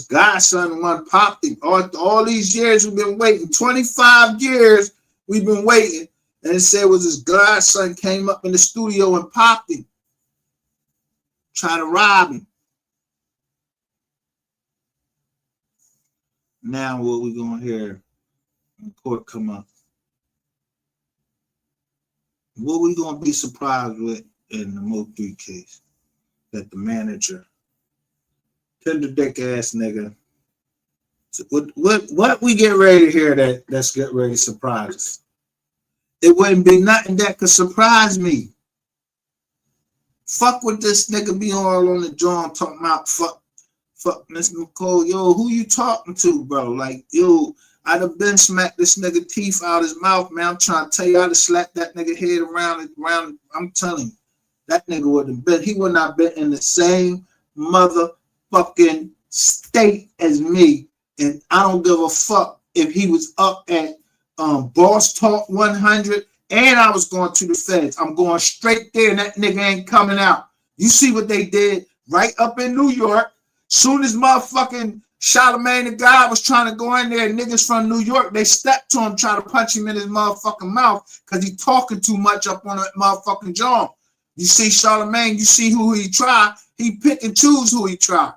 godson one popped him. All these years we've been waiting, 25 years we've been waiting, and it said it was his godson came up in the studio and popped him, trying to rob him. Now what we gonna hear when court come up? What we gonna be surprised with in the Mo 3 case? That the manager, tender dick ass nigga. So what we get ready to hear that's get ready to surprise us? It wouldn't be nothing that could surprise me. Fuck with this nigga be all on the joint talking about fuck Miss Nicole. Yo, who you talking to, bro? Like, yo, I'd have been smacked this nigga teeth out his mouth, man. I'm trying to tell you, I'd have slapped that nigga head around. I'm telling you, that nigga would have been, he would not been in the same motherfucking state as me. And I don't give a fuck if he was up at Boss Talk 100 and I was going to the feds. I'm going straight there and that nigga ain't coming out. You see what they did right up in New York. Soon as motherfucking Charlamagne the God was trying to go in there, niggas from New York, they stepped to him, trying to punch him in his motherfucking mouth because he talking too much up on that motherfucking jaw. You see Charlamagne, you see who he try, he pick and choose who he try.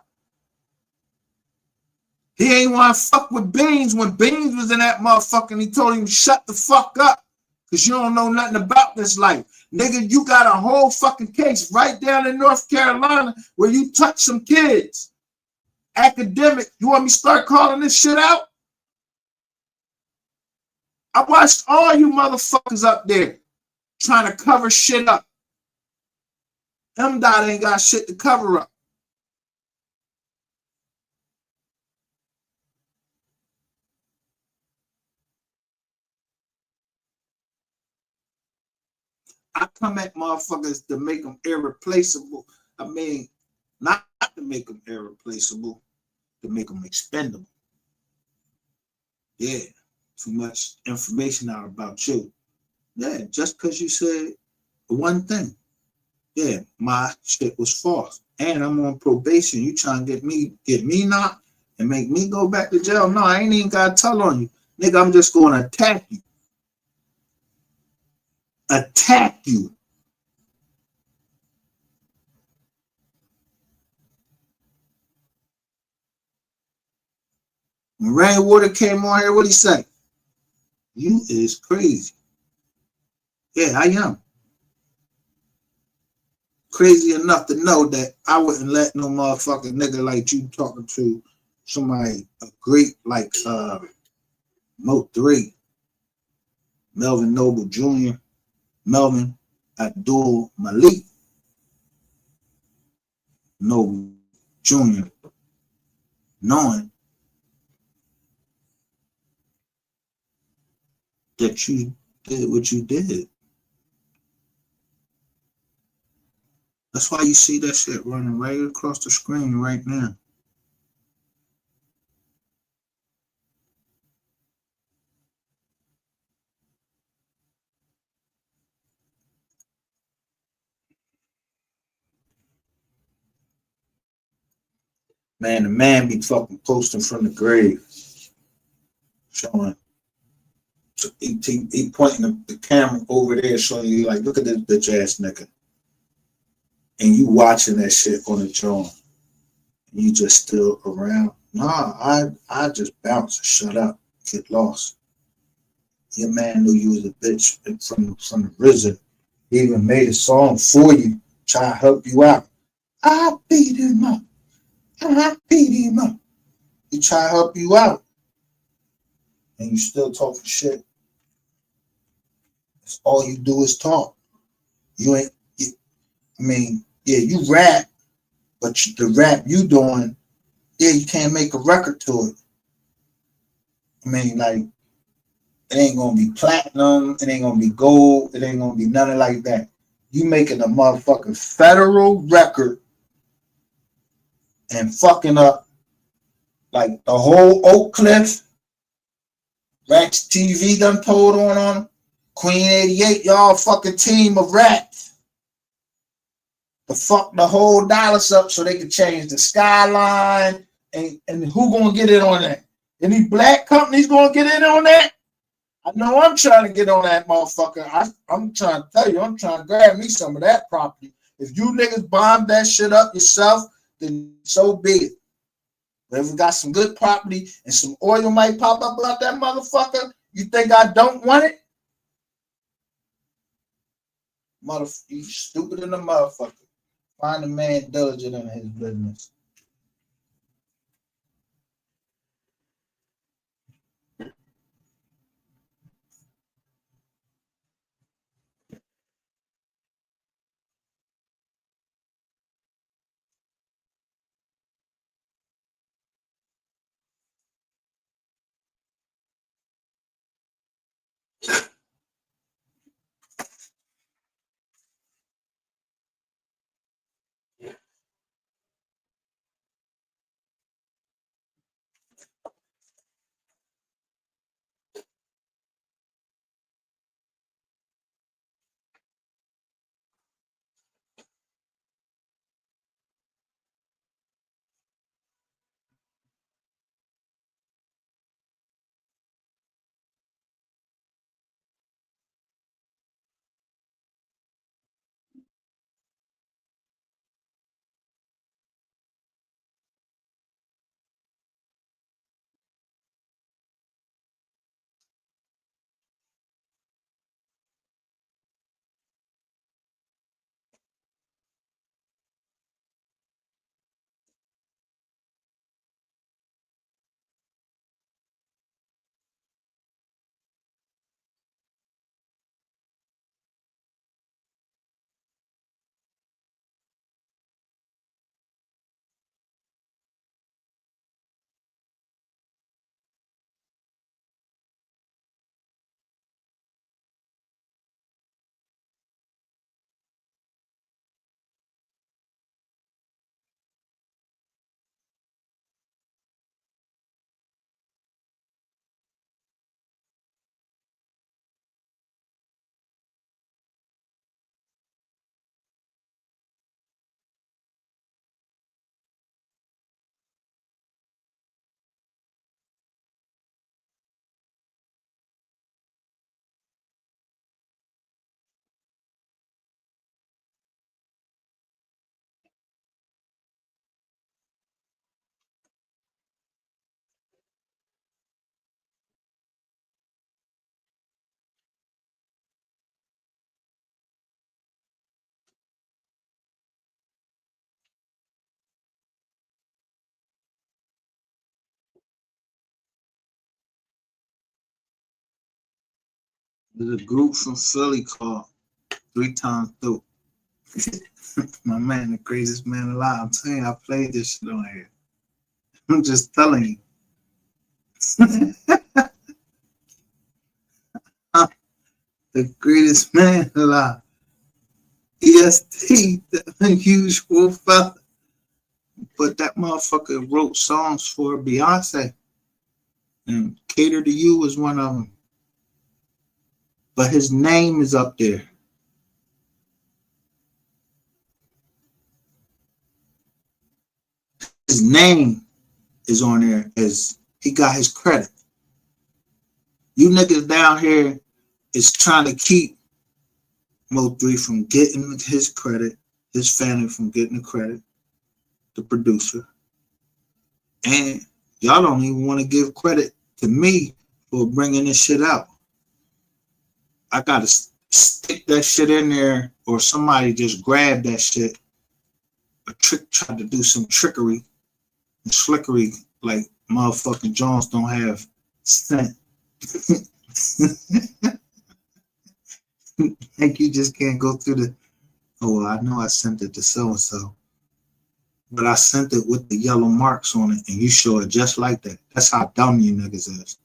He ain't want to fuck with Beans when Beans was in that motherfucking, he told him shut the fuck up because you don't know nothing about this life. Nigga, you got a whole fucking case right down in North Carolina where you touch some kids. Academic, you want me to start calling this shit out? I watched all you motherfuckers up there trying to cover shit up. M-Dot ain't got shit to cover up. I come at motherfuckers to make them irreplaceable. I mean, not to make them irreplaceable, to make them expendable. Yeah, too much information out about you. Yeah, just because you said one thing. Yeah, my shit was false. And I'm on probation. You trying to get me knocked and make me go back to jail? No, I ain't even got to tell on you. Nigga, I'm just going to attack you. Attack you. When Rainwater came on here, what he say? You is crazy. Yeah, I am. Crazy enough to know that I wouldn't let no motherfucking nigga like you talking to somebody a great like Mo 3, Melvin Noble Jr., Melvin Abdul Malik Noble Jr., knowing that you did what you did. That's why you see that shit running right across the screen right now. Man, the man be fucking posting from the grave. Showing. So he pointing the camera over there showing you like, look at this bitch ass nigga. And you watching that shit on the drawing. And you just still around. Nah, I just bounce and shut up. Get lost. Your man knew you was a bitch from the prison. He even made a song for you, try to help you out. I beat him up. I beat him up. He try to help you out. And you still talking shit. That's all you do is talk. You ain't, yeah, you rap, but the rap you doing, yeah, you can't make a record to it. I mean, like, it ain't gonna be platinum, it ain't gonna be gold, it ain't gonna be nothing like that. You making a motherfucking federal record and fucking up like the whole Oak Cliff, Rax TV done told on them, Queen 88, y'all fucking team of rats. to fuck the whole Dallas up so they can change the skyline. And who gonna get in on that? Any black companies gonna get in on that? I know I'm trying to get on that motherfucker. I'm trying to tell you, I'm trying to grab me some of that property. If you niggas bomb that shit up yourself, then so be it. But if we got some good property and some oil might pop up out that motherfucker, you think I don't want it? You stupid in the motherfucker. Find a man diligent in his business. There's a group from Philly called 3 Times Through. My man, the craziest man alive. I'm telling you, I played this shit on here. I'm just telling you. The greatest man alive. EST, the unusual fella. But that motherfucker wrote songs for Beyonce. And Cater to You was one of them. But his name is up there. His name is on there as he got his credit. You niggas down here is trying to keep Mo3 from getting his credit, his family from getting the credit, the producer. And y'all don't even want to give credit to me for bringing this shit out. I gotta stick that shit in there, or somebody just grab that shit. Tried to do some trickery and slickery like motherfucking Jones don't have scent. Like you just can't go through the, oh, well, I know I sent it to so-and-so, but I sent it with the yellow marks on it and you show it just like that. That's how dumb you niggas is.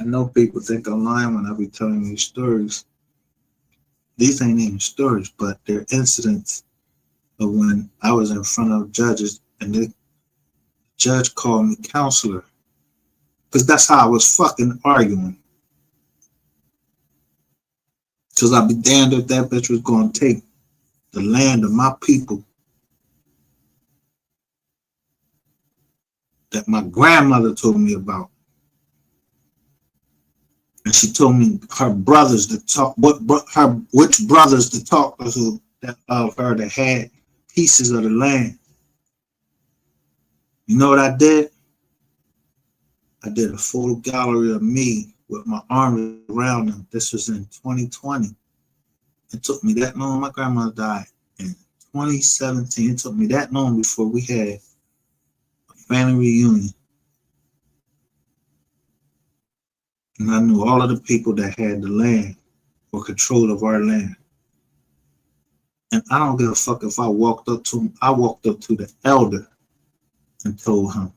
I know people think I'm lying when I be telling these stories. These ain't even stories, but they're incidents of when I was in front of judges and the judge called me counselor. Because that's how I was fucking arguing. Because I'd be damned if that bitch was going to take the land of my people that my grandmother told me about. And she told me her brothers to talk, which brothers to talk to of her that had pieces of the land. You know what I did? I did a photo gallery of me with my arms around them. This was in 2020. It took me that long. My grandmother died in 2017. It took me that long before we had a family reunion. And I knew all of the people that had the land or control of our land. And I don't give a fuck if I walked up to him. I walked up to the elder and told him.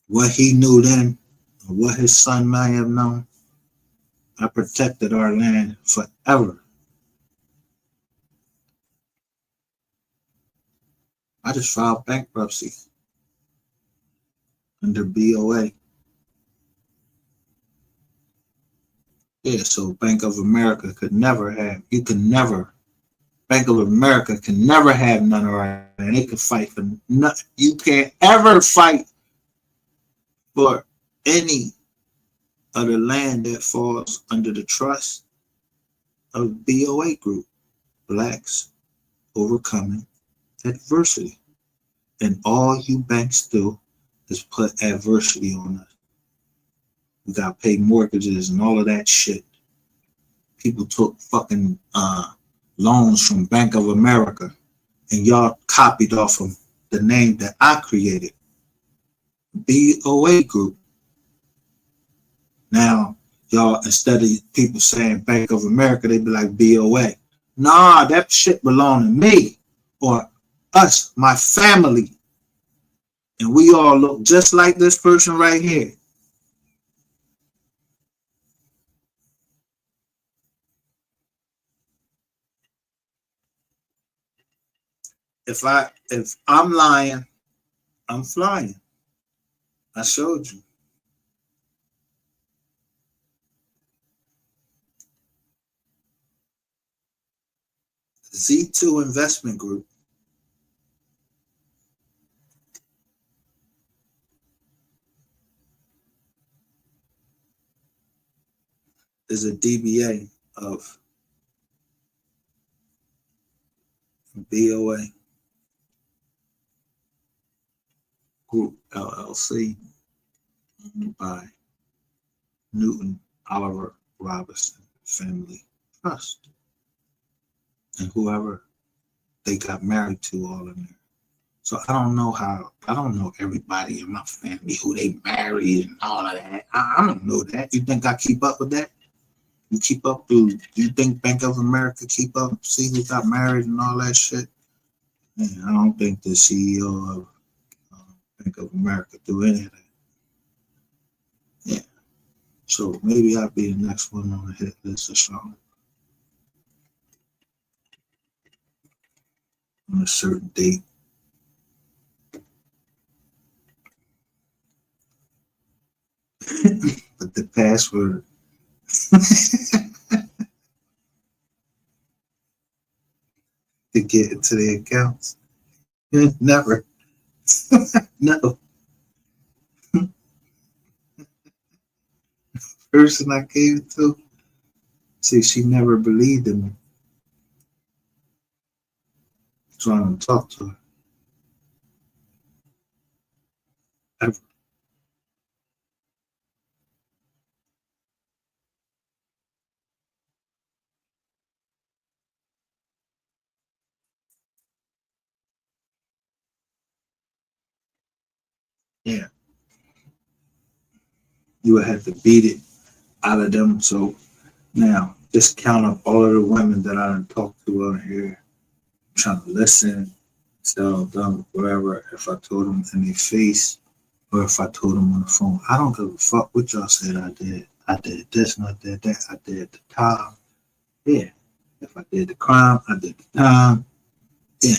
What he knew then, or what his son may have known, I protected our land forever. I just filed bankruptcy under BOA. Yeah, so Bank of America could never have, Bank of America can never have none of our land. They could fight for nothing. You can't ever fight for any of the land that falls under the trust of BOA group, Blacks Overcoming Adversity. And all you banks do is put adversity on us. We got to pay mortgages and all of that shit. People took fucking loans from Bank of America and y'all copied off of the name that I created, BOA Group. Now, y'all, instead of people saying Bank of America, they be like BOA. Nah, that shit belong to me or us, my family. And we all look just like this person right here. If I'm lying, I'm flying. I showed you. Z2 Investment Group is a DBA of BOA Group LLC owned by Newton Oliver Robinson Family Trust and whoever they got married to all in there. So I don't know everybody in my family who they married and all of that. I don't know that. You think I keep up with that? You keep up do you think Bank of America keep up, see who got married and all that shit? Man, I don't think the CEO of Bank of America do any of that. Yeah. So maybe I'll be the next one on the hit list or something. On a certain date. But the password to get into the accounts. Never. No. Person I gave it to, see, she never believed in me. So I don't talk to her. Ever. Yeah. You would have to beat it out of them. So now just count up all of the women that I done talked to on here. trying to listen, tell them whatever. If I told them in their face or if I told them on the phone, I don't give a fuck what y'all said I did. I did this and I did that. I did the time. Yeah. If I did the crime, I did the time. Yeah.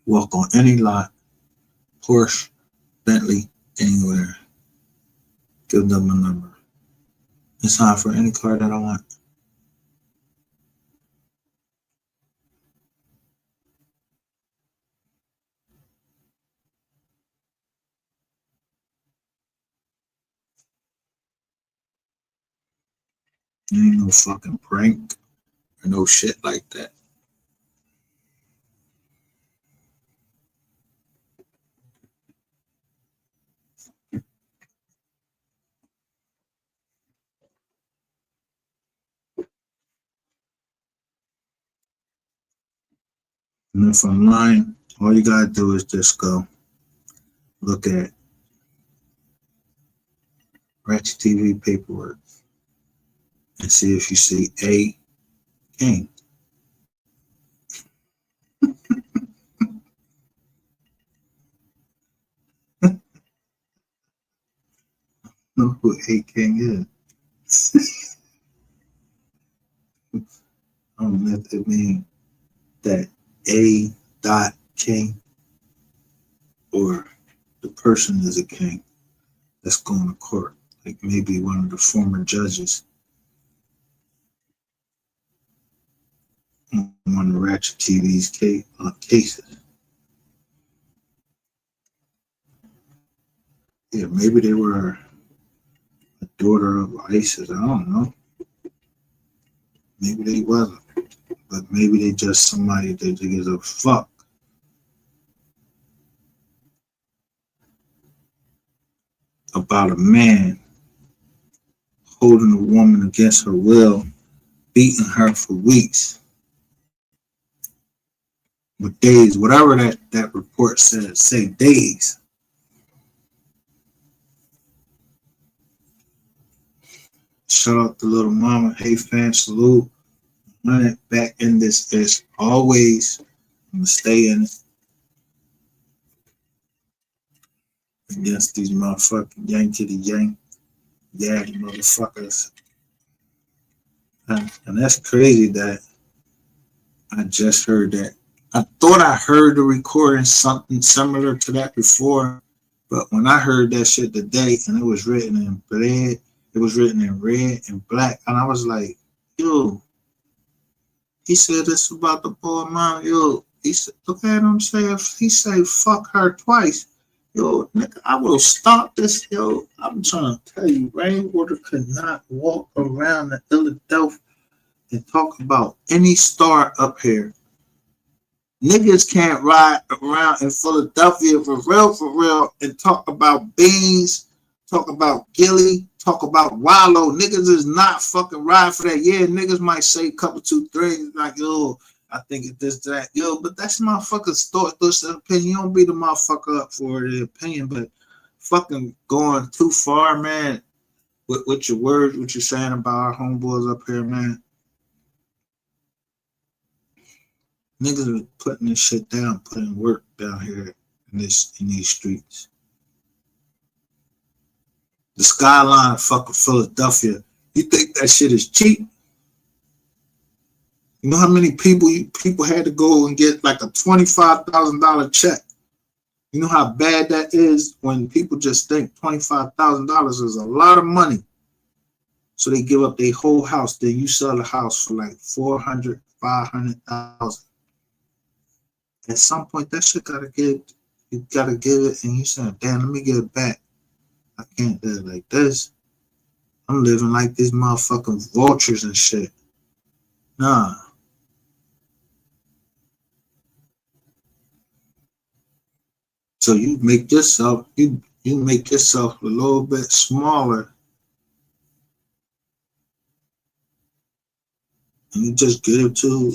Walk on any lot, Porsche, Bentley, anywhere. Give them a number. It's time for any car that I want. Ain't no fucking prank or no shit like that. And if I'm lying, all you gotta do is just go look at Ratchet TV paperwork and see if you see A King. Know who A King is. I don't know if it mean that A dot King or the person is a king that's going to court. Like maybe one of the former judges on one of the Ratchet TV's cases. Yeah, maybe they were a daughter of ISIS. I don't know. Maybe they wasn't. But maybe they just somebody that gives a fuck about a man holding a woman against her will, beating her for weeks, with days, whatever that report said, say days. Shout out to little mama. Hey fam, salute. Running back in this as always. I'm gonna stay in it against these motherfucking Yankee Yank, yeah, motherfuckers. And that's crazy that I just heard that. I thought I heard the recording something similar to that before, but when I heard that shit today and it was written in red, it was written in red and black, and I was like, yo, he said this about the poor mom, yo. He said, look at him say, if he say fuck her twice, yo, nigga, I will stop this, yo. I'm trying to tell you, Rainwater could not walk around the Philadelphia and talk about any star up here. Niggas can't ride around in Philadelphia for real, and talk about Beans, talk about Gilly, talk about Wallow. Niggas is not fucking ride for that. Yeah, niggas might say a couple, 2, 3, like, yo, I think it's this, that. Yo, but that's motherfucker's thought, this opinion. You don't beat the motherfucker up for the opinion, but fucking going too far, man, with your words, what you're saying about our homeboys up here, man. Niggas are putting this shit down, putting work down here in these streets. The skyline of fucking Philadelphia. You think that shit is cheap? You know how many people had to go and get like a $25,000 check? You know how bad that is when people just think $25,000 is a lot of money. So they give up their whole house. Then you sell the house for like 400, 500,000. At some point, that shit you gotta give it, and you say, damn, let me get it back. I can't do it like this. I'm living like these motherfucking vultures and shit. Nah. So you make yourself a little bit smaller, and you just give it to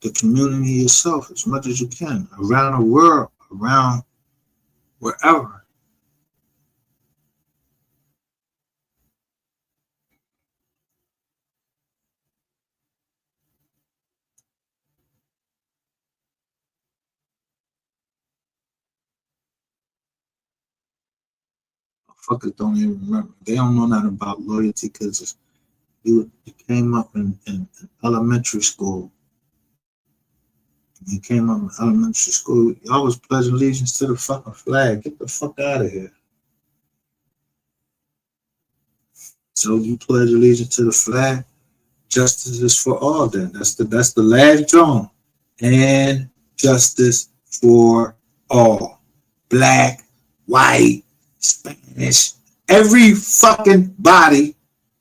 the community yourself as much as you can, around the world, around wherever. Fuckers don't even remember. They don't know nothing about loyalty because you came up in elementary school. You came up in elementary school. You always pledge allegiance to the fucking flag. Get the fuck out of here. So you pledge allegiance to the flag. Justice is for all. Then that's the last drum. And justice for all. Black, white, Spanish, every fucking body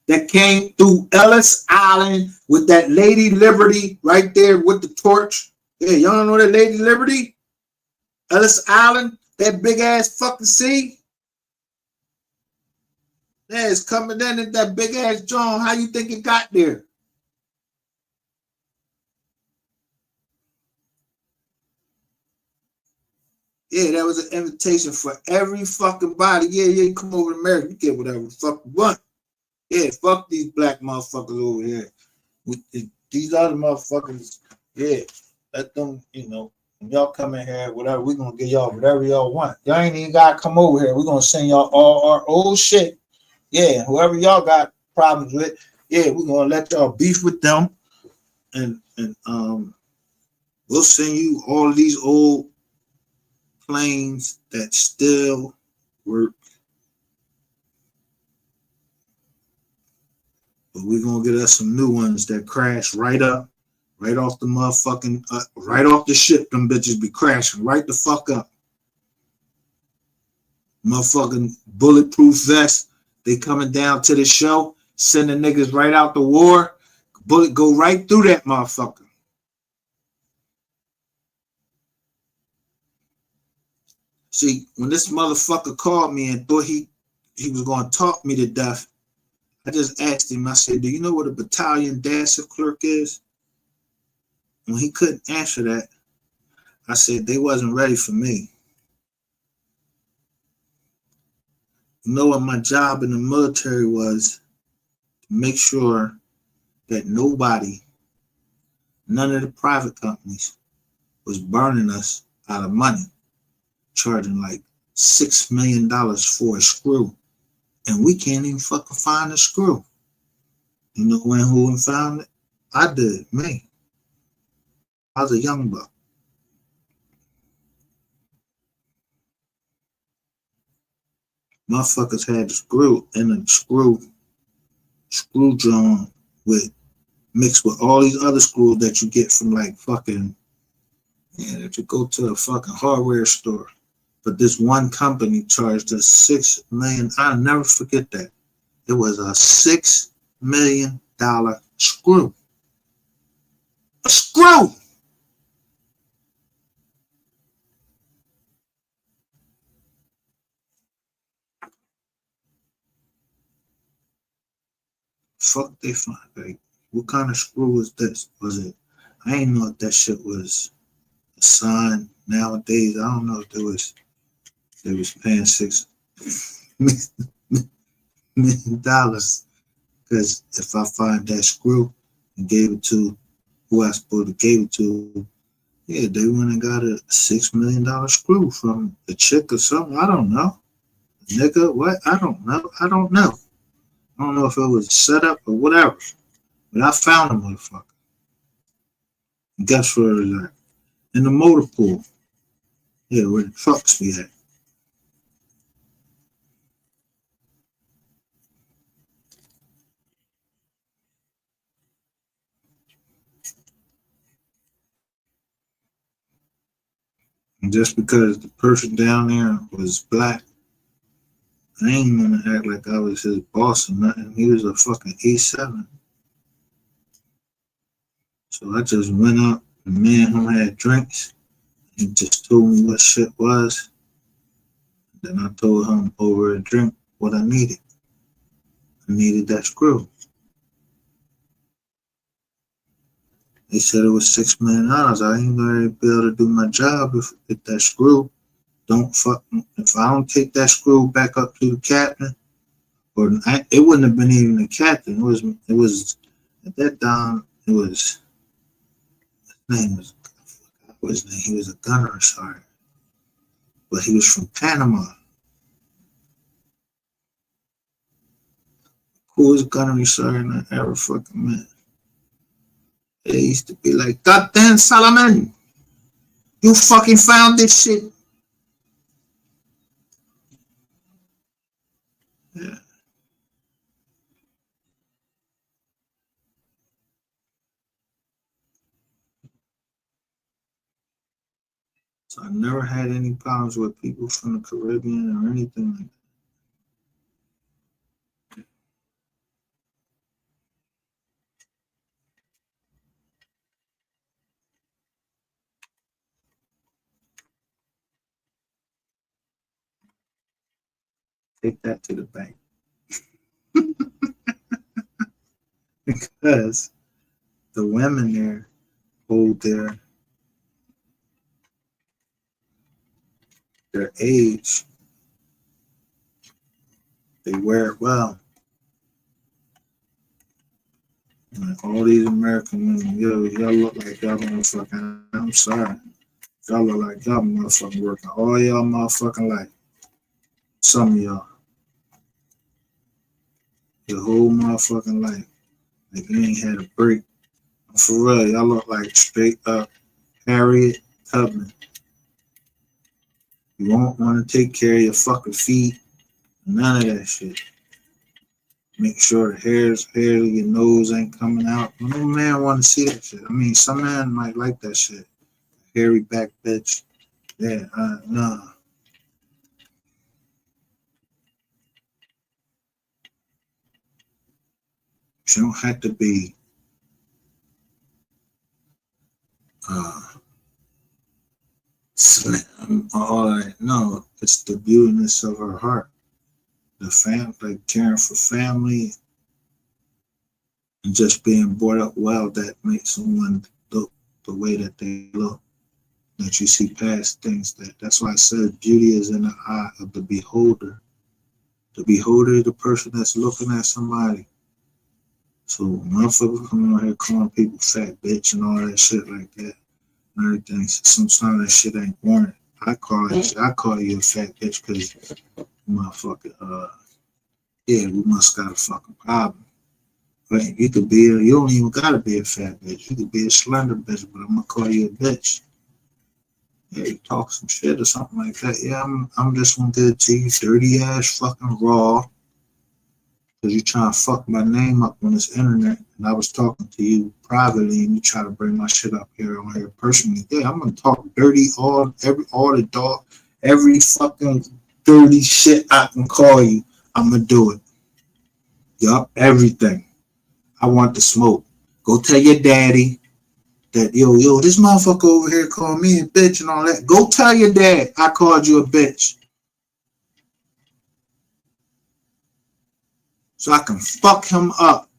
that came through Ellis Island with that Lady Liberty right there with the torch. Yeah, y'all don't know that Lady Liberty? Ellis Island, that big ass fucking sea. Yeah, it's coming in at that big ass John. How you think it got there? Yeah, that was an invitation for every fucking body. Yeah, you come over to America, you get whatever the fuck you want. Yeah, fuck these black motherfuckers over here. These other motherfuckers, yeah, let them, when y'all come in here, whatever, we're gonna give y'all whatever y'all want. Y'all ain't even gotta come over here. We're gonna send y'all all our old shit. Yeah, whoever y'all got problems with, yeah, we're gonna let y'all beef with them. And we'll send you all these old planes that still work. But we're gonna get us some new ones that crash right off the motherfucking, right off the ship. Them bitches be crashing right the fuck up. Motherfucking bulletproof vest. They coming down to the show, sending niggas right out the war. Bullet go right through that motherfucker. See, when this motherfucker called me and thought he was gonna talk me to death, I just asked him, I said, do you know what a battalion dasher clerk is? When he couldn't answer that, I said, they wasn't ready for me. You know what my job in the military was? To make sure that nobody, none of the private companies, was burning us out of money, charging like $6 million for a screw. And we can't even fucking find a screw. You know who found it? I did, me. I was a young buck. Motherfuckers had the screw and a screw drum with mixed with all these other screws that you get from like fucking, that you go to a fucking hardware store. But this one company charged us $6 million. I'll never forget that. It was a $6 million screw. A screw! Fuck they find. Like, what kind of screw was this? Was it? I ain't know if that shit was a sign nowadays. I don't know if they was paying $6 million. Because if I find that screw and gave it to who I supposed to give it to, yeah, they went and got a $6 million screw from a chick or something. I don't know. A nigga, what? I don't know. I don't know if it was set up or whatever. But I found a motherfucker. And guess where it was at? In the motor pool. Yeah, where the trucks be at. And just because the person down there was black, I ain't gonna act like I was his boss or nothing. He was a fucking E7. So I just went up, and me and him had drinks. He just told me what shit was. Then I told him over a drink what I needed. I needed that screw. They said it was $6 million. I ain't gonna be able to do my job if that screw don't fuck. If I don't take that screw back up to the captain, it wouldn't have been even the captain. It was at that time. It was his name was he was a gunner sergeant, but he was from Panama. coolest gunnery sergeant I ever fucking met. They used to be like, "Goddamn Solomon, you fucking found this shit." Yeah. So I never had any problems with people from the Caribbean or anything like that. Take that to the bank. Because the women there hold their age. They wear it well. Like all these American women, yo, y'all look like y'all motherfucking. I'm sorry. Y'all look like y'all motherfucking working all y'all motherfucking life. Some of y'all. Your whole motherfucking life. Like you ain't had a break. For real, y'all look like straight up Harriet Tubman. You won't want to take care of your fucking feet. None of that shit. Make sure the hair of your nose ain't coming out. No man want to see that shit. I mean, some man might like that shit. Hairy back bitch. Yeah, no. She don't have to be uh slim or all that. No, it's the beautiness of her heart. The fam, like caring for family and just being brought up well, that makes someone look the way that they look. That you see past things. That's why I said beauty is in the eye of the beholder. The beholder is the person that's looking at somebody. So motherfuckers come on here calling people fat bitch and all that shit like that and everything. Sometimes that shit ain't warranted. I call you a fat bitch because motherfucker, yeah, we must got a fucking problem. But you could be you don't even gotta be a fat bitch. You could be a slender bitch, but I'm gonna call you a bitch. Yeah, you talk some shit or something like that. Yeah, I'm just gonna get it to you dirty ass fucking raw. Cause you trying to fuck my name up on this internet, and I was talking to you privately, and you try to bring my shit up here on here personally. Yeah, I'm gonna talk dirty all the dog, every fucking dirty shit I can call you. I'm gonna do it. Yup, everything. I want the smoke. Go tell your daddy that yo, this motherfucker over here called me a bitch and all that. Go tell your dad I called you a bitch. So I can fuck him up.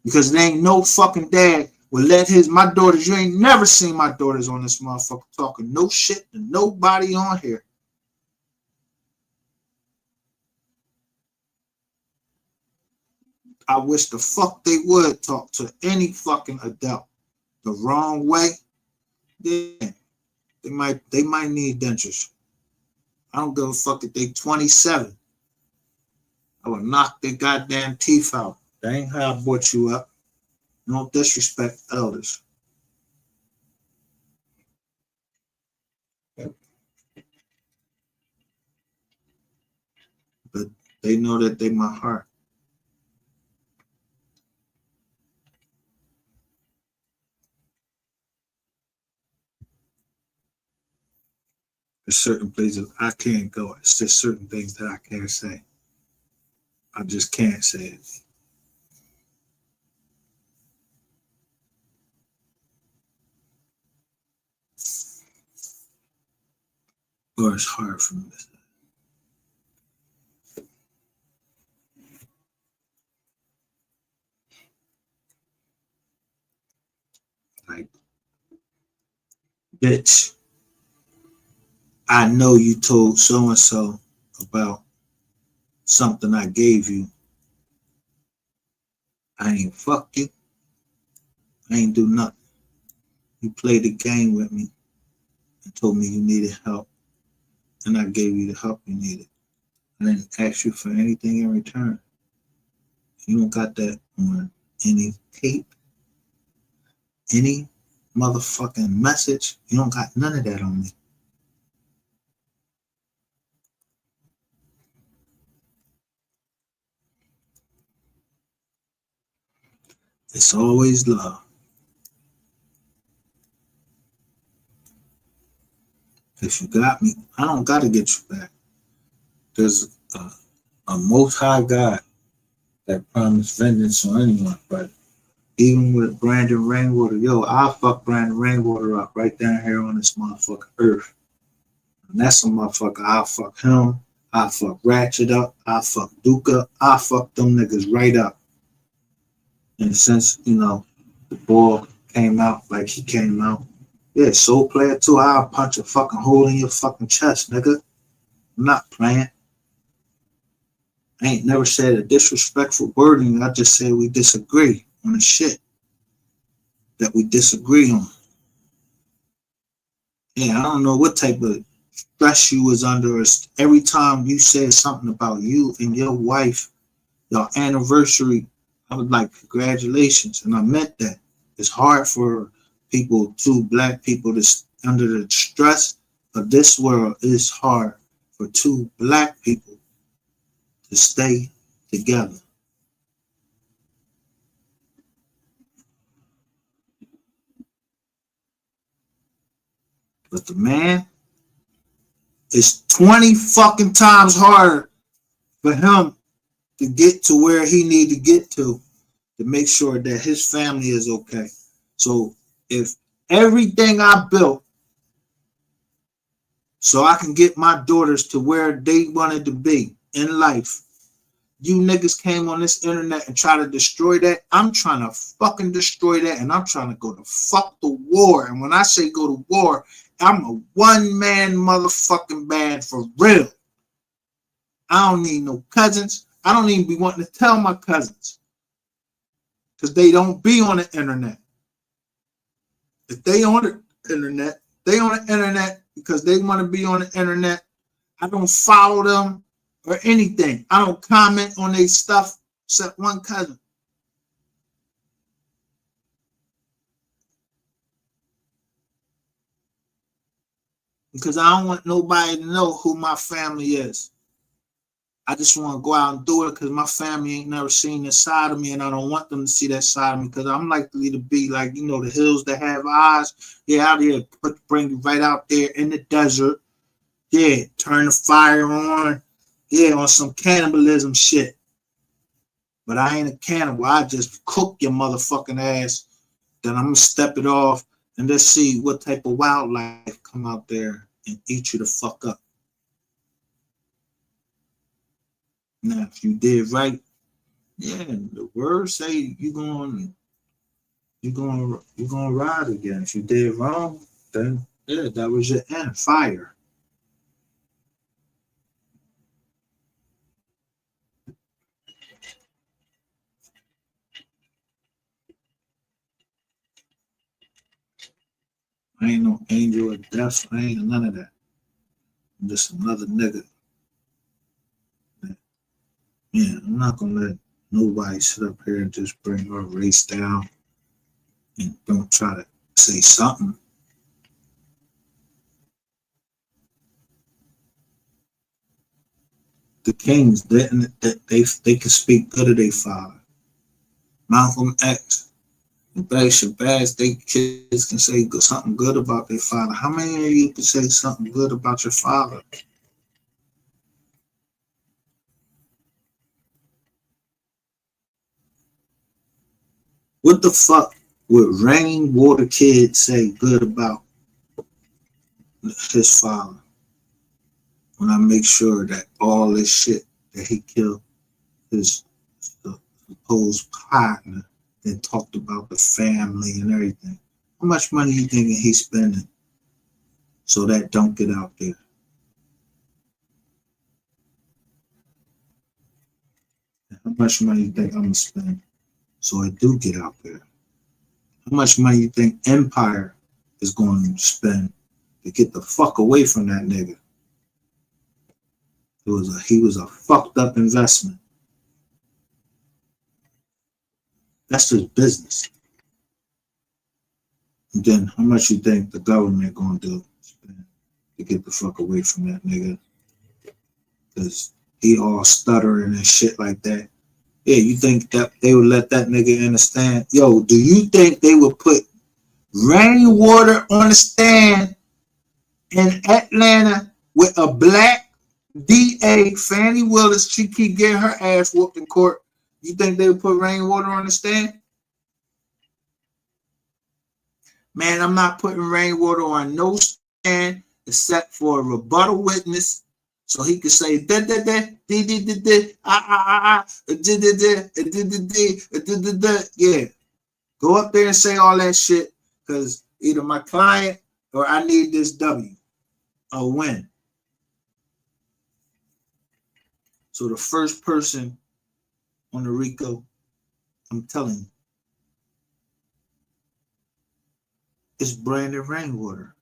Because there ain't no fucking dad will let my daughters, you ain't never seen my daughters on this motherfucker talking no shit to nobody on here. I wish the fuck they would talk to any fucking adult the wrong way. Yeah, they might need dentures. I don't give a fuck if they 27. I will knock their goddamn teeth out. That ain't how I brought you up. No disrespect elders. But they know that they my heart. There's certain places I can't go. It's just certain things that I can't say. I just can't say it. Or it's hard for me to say. Like, bitch, I know you told so and so about something I gave you. I ain't fuck you. I ain't do nothing. You played the game with me and told me you needed help, and I gave you the help you needed. I didn't ask you for anything in return. You don't got that on any tape, any motherfucking message. You don't got none of that on me. It's always love. If you got me, I don't got to get you back. There's a most high God that promised vengeance on anyone. But even with Brandon Rainwater, yo, I'll fuck Brandon Rainwater up right down here on this motherfucking earth. And that's a motherfucker. I'll fuck him. I'll fuck Ratchet up. I'll fuck Duke up. I'll fuck them niggas right up. And since, you know, the ball came out like he came out, yeah, Soul Player too, I'll punch a fucking hole in your fucking chest, nigga. I'm not playing. I ain't never said a disrespectful word, and I just said we disagree on the shit that we disagree on. Yeah, I don't know what type of stress you was under. Every time you said something about you and your wife, your anniversary, I was like, congratulations. And I meant that. It's hard for people, two black people, to under the stress of this world. It's hard for two black people to stay together. But the man, it's 20 fucking times harder for him to get to where he need to get to make sure that his family is okay. So if everything I built so I can get my daughters to where they wanted to be in life, you niggas came on this internet and try to destroy that, I'm trying to fucking destroy that, and I'm trying to go to fuck the war. And when I say go to war, I'm a one-man motherfucking band for real. I don't need no cousins. I don't even be wanting to tell my cousins because they don't be on the internet. If they on the internet, they on the internet because they want to be on the internet. I don't follow them or anything. I don't comment on their stuff except one cousin. Because I don't want nobody to know who my family is. I just want to go out and do it because my family ain't never seen this side of me, and I don't want them to see that side of me because I'm likely to be like, you know, the hills that have eyes. Yeah, out here, bring you right out there in the desert. Yeah, turn the fire on. Yeah, on some cannibalism shit. But I ain't a cannibal. I just cook your motherfucking ass. Then I'm going to step it off and let's see what type of wildlife come out there and eat you the fuck up. Now, if you did right, yeah, the words say you're gonna ride again. If you did wrong, then yeah, that was your end. Fire. I ain't no angel of death. I ain't none of that. I'm just another nigga. Yeah, I'm not gonna let nobody sit up here and just bring our race down and don't try to say something. The kings didn't they could speak good of their father. Malcolm X, Black Shabazz, they kids can say something good about their father. How many of you can say something good about your father? What the fuck would Rainwater Kid say good about his father? When I make sure that all this shit that he killed his supposed partner and talked about the family and everything. How much money you thinking he's spending so that don't get out there? How much money you think I'm gonna spend so it do get out there? How much money you think Empire is going to spend to get the fuck away from that nigga? He was a fucked up investment. That's his business. And then how much you think the government gonna do to get the fuck away from that nigga? Cause he all stuttering and shit like that. Yeah, you think that they would let that nigga in the stand? Yo, do you think they would put Rainwater on the stand in Atlanta with a black DA, Fannie Willis? She keep getting her ass whooped in court. You think they would put Rainwater on the stand? Man, I'm not putting Rainwater on no stand except for a rebuttal witness, so he could say da da da da da da da da da da da. Yeah, go up there and say all that shit, because either my client or I need this W, a win. So the first person on the RICO, I'm telling you, it's Brandon Rainwater.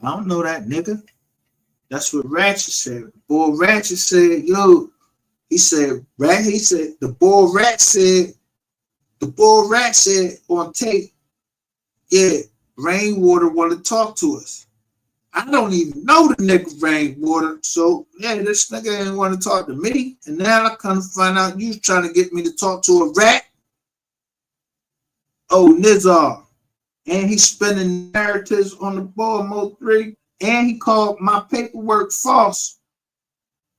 I don't know that nigga. That's what Ratchet said. Boy Ratchet said, yo, he said, the boy Rat said on tape, yeah, Rainwater want to talk to us. I don't even know the nigga Rainwater, so yeah, this nigga ain't want to talk to me. And now I come to find out you trying to get me to talk to a rat. Oh, Nizar. And he's spinning narratives on the ball Mo 3. And he called my paperwork false.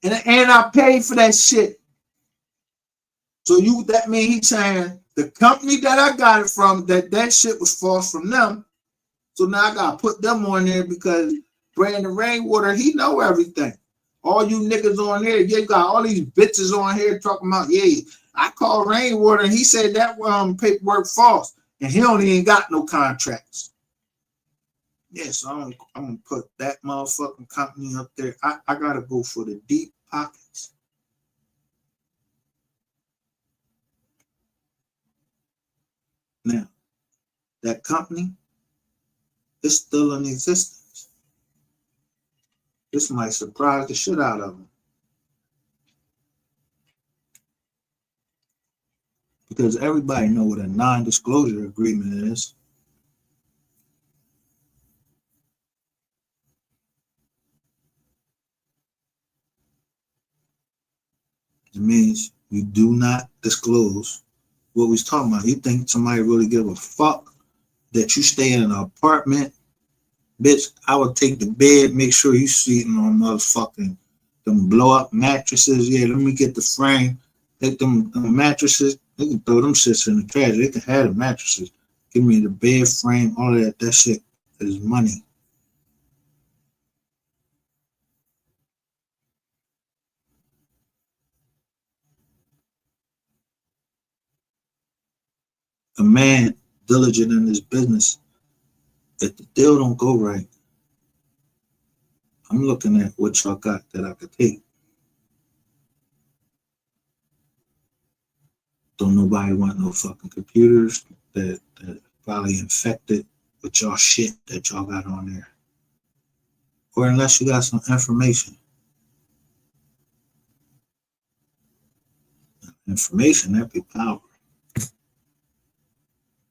And I paid for that shit. So that mean he saying the company that I got it from, that shit was false from them. So now I gotta put them on there because Brandon Rainwater, he know everything. All you niggas on here, you got all these bitches on here talking about, yeah, I called Rainwater and he said that paperwork false. And he don't even got no contracts. Yeah, so I'm gonna put that motherfucking company up there. I gotta go for the deep pockets. Now, that company is still in existence. This might surprise the shit out of them. Because everybody know what a non-disclosure agreement is. It means you do not disclose what we was talking about. You think somebody really give a fuck that you stay in an apartment? Bitch, I would take the bed, make sure you sleeping on motherfucking them blow up mattresses. Yeah, let me get the frame. Take them mattresses. They can throw them shits in the trash. They can have the mattresses. Give me the bed frame, all of that. That shit is money. A man diligent in his business, if the deal don't go right, I'm looking at what y'all got that I could take. Don't nobody want no fucking computers that probably infected with y'all shit that y'all got on there. Or unless you got some information. Information, that'd be power.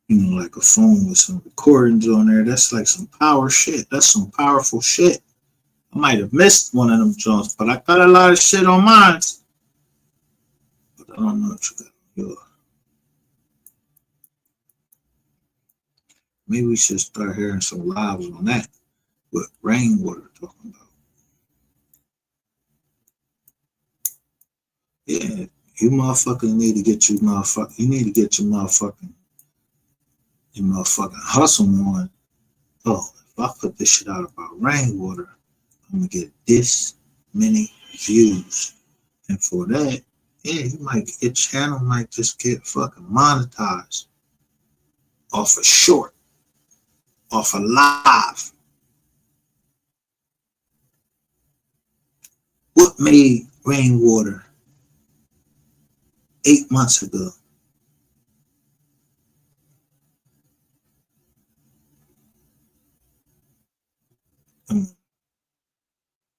You know, like a phone with some recordings on there. That's like some power shit. That's some powerful shit. I might have missed one of them joints, but I got a lot of shit on mine. But I don't know what you got on yours. Maybe we should start hearing some lives on that. What Rainwater talking about. Yeah, you motherfuckers need to get your motherfucking hustle on. Oh, if I put this shit out about Rainwater, I'm gonna get this many views. And for that, yeah, your channel might just get fucking monetized off a short, off a live. What made Rainwater 8 months ago?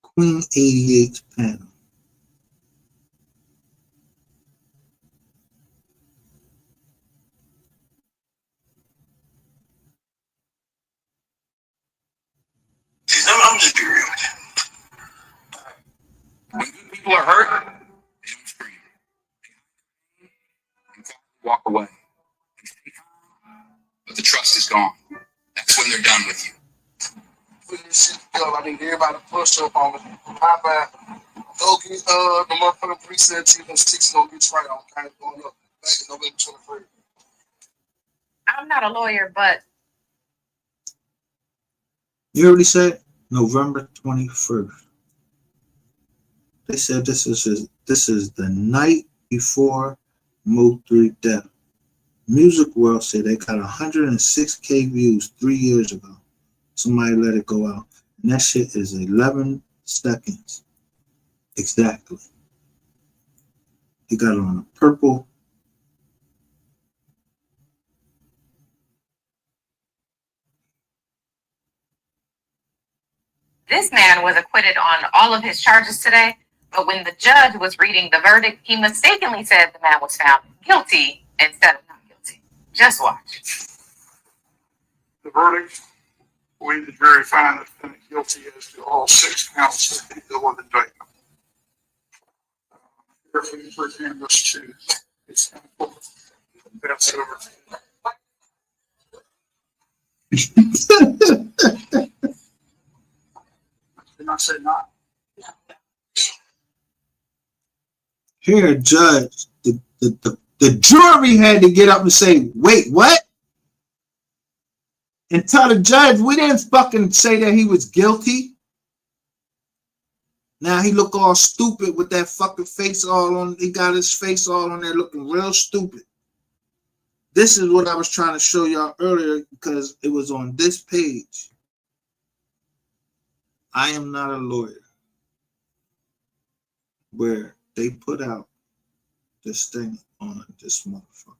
Queen 88's panel. just be real. When good people are hurt, they don't scream. They walk away. But the trust is gone. That's when they're done with you. Put this shit together. I need everybody to push up on it. How about go get the motherfucking preset chief and 6 gonna get you right on kind of going up. Back in November 23rd. I'm not a lawyer, but You already said November 21st. They said this is the night before Mo 3 death. Music World said they got 106K views 3 years ago. Somebody let it go out. And that shit is 11 seconds. Exactly. He got it on a purple. this man was acquitted on all of his charges today. But when the judge was reading the verdict, he mistakenly said the man was found guilty instead of not guilty. Just watch. The verdict, we, the jury, find the defendant guilty as to all 6 counts of the indictment. Please return this to its pass over. Did I say not? Here, judge, the jury had to get up and say, wait, what? And tell the judge, we didn't fucking say that he was guilty. Now he look all stupid with that fucking face all on. He got his face all on there looking real stupid. This is what I was trying to show y'all earlier because it was on this page. I am not a lawyer. Where they put out this thing on this motherfucker.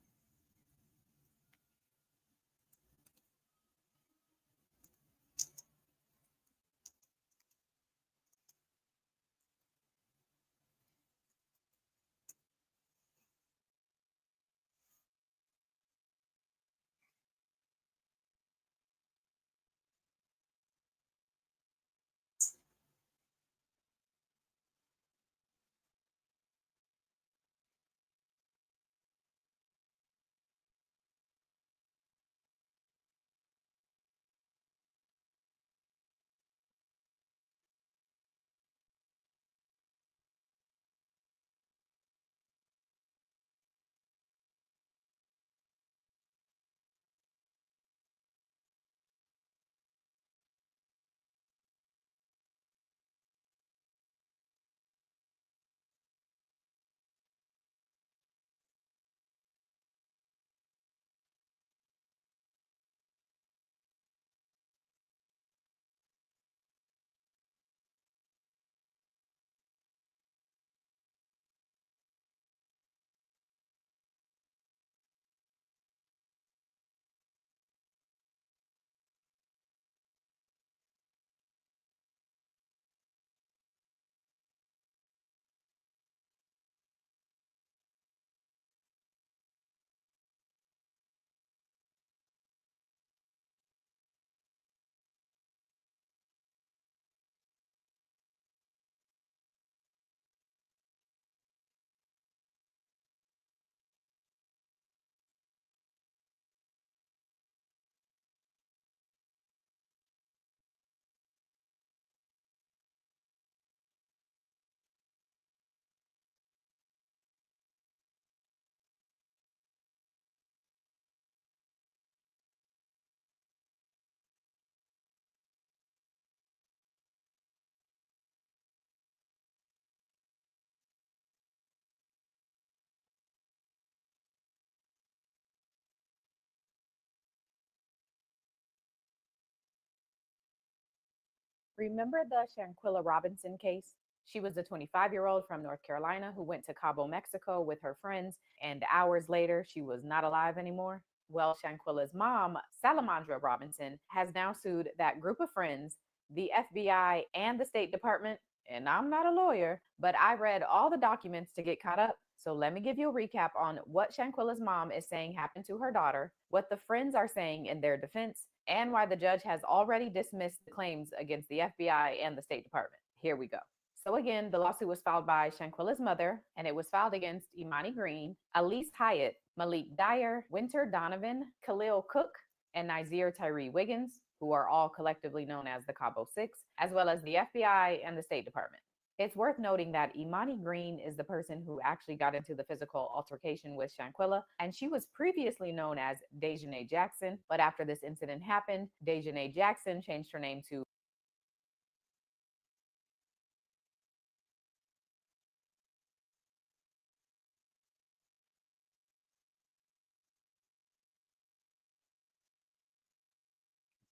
Remember the Shanquilla Robinson case? She was a 25-year-old from North Carolina who went to Cabo, Mexico with her friends, and hours later, she was not alive anymore. Well, Shanquilla's mom, Salamandra Robinson, has now sued that group of friends, the FBI, and the State Department And I'm not a lawyer, but I read all the documents to get caught up. So let me give you a recap on what Shanquilla's mom is saying happened to her daughter, what the friends are saying in their defense, and why the judge has already dismissed the claims against the FBI and the State Department. Here we go. So again, the lawsuit was filed by Shanquilla's mother, and it was filed against Imani Green, Elise Hyatt, Malik Dyer, Winter Donovan, Khalil Cook, and Nazir Tyree Wiggins, who are all collectively known as the Cabo Six, as well as the FBI and the State Department. It's worth noting that Imani Green is the person who actually got into the physical altercation with Shanquilla, and she was previously known as Dejanay Jackson. But after this incident happened, Dejanay Jackson changed her name to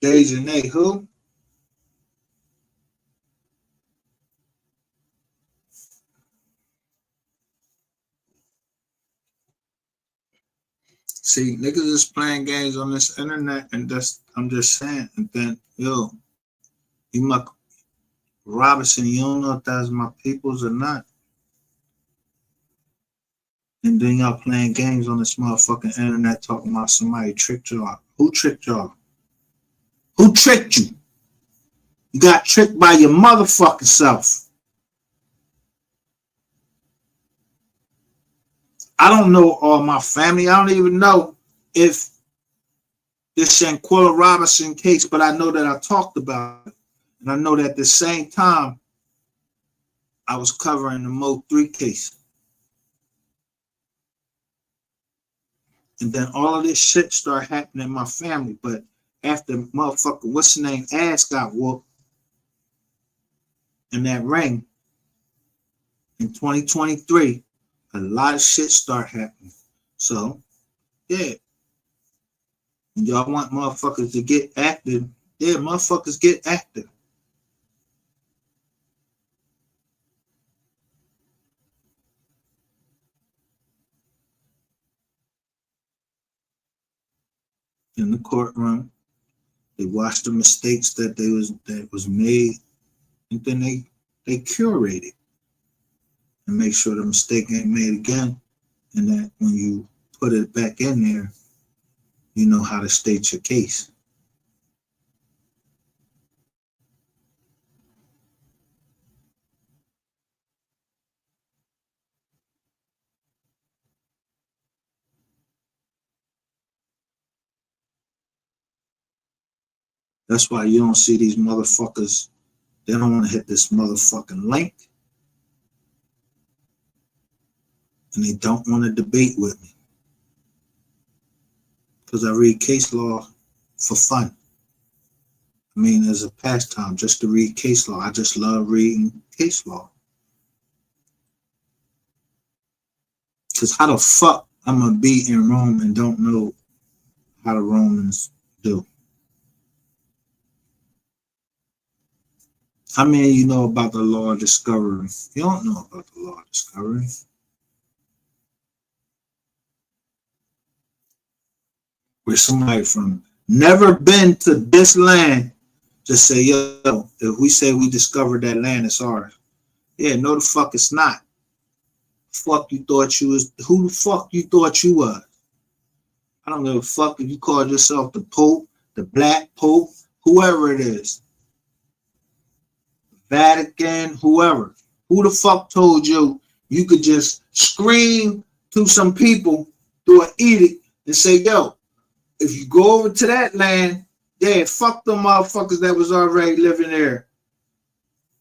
Dejanay who? See, niggas is playing games on this internet, and that's I'm just saying. And then, yo, you my Robinson, you don't know if that's my peoples or not. And then y'all playing games on this motherfucking internet talking about somebody tricked y'all. Who tricked y'all? Who tricked you? You got tricked by your motherfucking self. I don't know all my family. I don't even know if this Shanquilla Robinson case, but I know that I talked about it. And I know that at the same time, I was covering the Mo 3 case. And then all of this shit started happening in my family. But after motherfucker, what's the name, ass got whooped in that ring in 2023, a lot of shit start happening. So, yeah. Y'all want motherfuckers to get active. Yeah, motherfuckers get active. In the courtroom, they watched the mistakes that was made, and then they curate it and make sure the mistake ain't made again. And that when you put it back in there, you know how to state your case. That's why you don't see these motherfuckers. They don't want to hit this motherfucking link. And they don't want to debate with me. Because I read case law for fun. I mean, as a pastime, just to read case law. I just love reading case law. Because how the fuck I'm going to be in Rome and don't know how the Romans do? How many of you know about the law of discovery? You don't know about the law of discovery. Where somebody from never been to this land just say, yo, if we say we discovered that land, it's ours. Yeah, no the fuck it's not. Fuck you thought you was, who the fuck you thought you was? I don't give a fuck if you called yourself the Pope, the Black Pope, whoever it is. Vatican, whoever. Who the fuck told you you could just scream to some people through an edict and say, yo, if you go over to that land, yeah, fuck them motherfuckers that was already living there.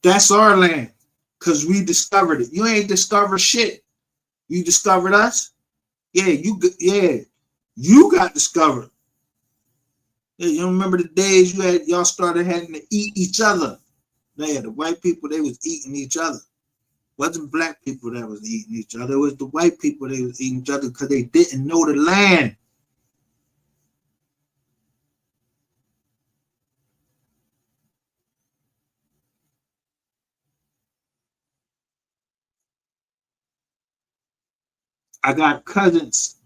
That's our land. Because we discovered it. You ain't discovered shit. You discovered us? Yeah, you got discovered. Yeah, you remember the days y'all started having to eat each other. Yeah, the white people, they was eating each other. It wasn't black people that was eating each other. It was the white people that was eating each other because they didn't know the land. I got cousins.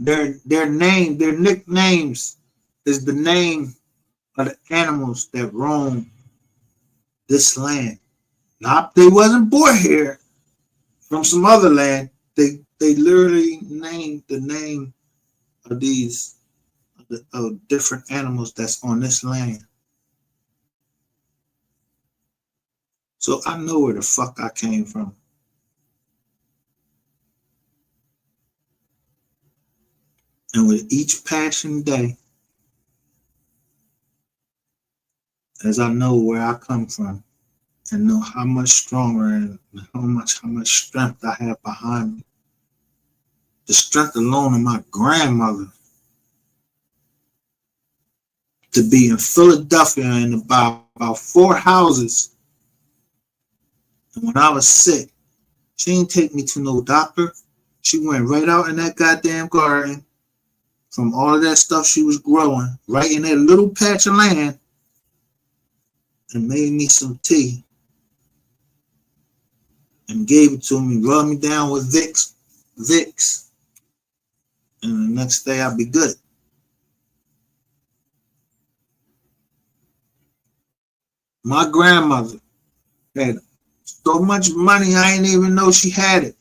Their nicknames is the name of the animals that roam this land. Not they wasn't born here from some other land. They literally named the name of these of different animals that's on this land. So I know where the fuck I came from. And with each passing day, as I know where I come from and know how much stronger and how much strength I have behind me. The strength alone of my grandmother to be in Philadelphia in about 4 houses. And when I was sick, she didn't take me to no doctor. She went right out in that goddamn garden from all of that stuff she was growing, right in that little patch of land, and made me some tea and gave it to me, rubbed me down with Vicks, and the next day I'd be good. My grandmother had so much money I didn't even know she had it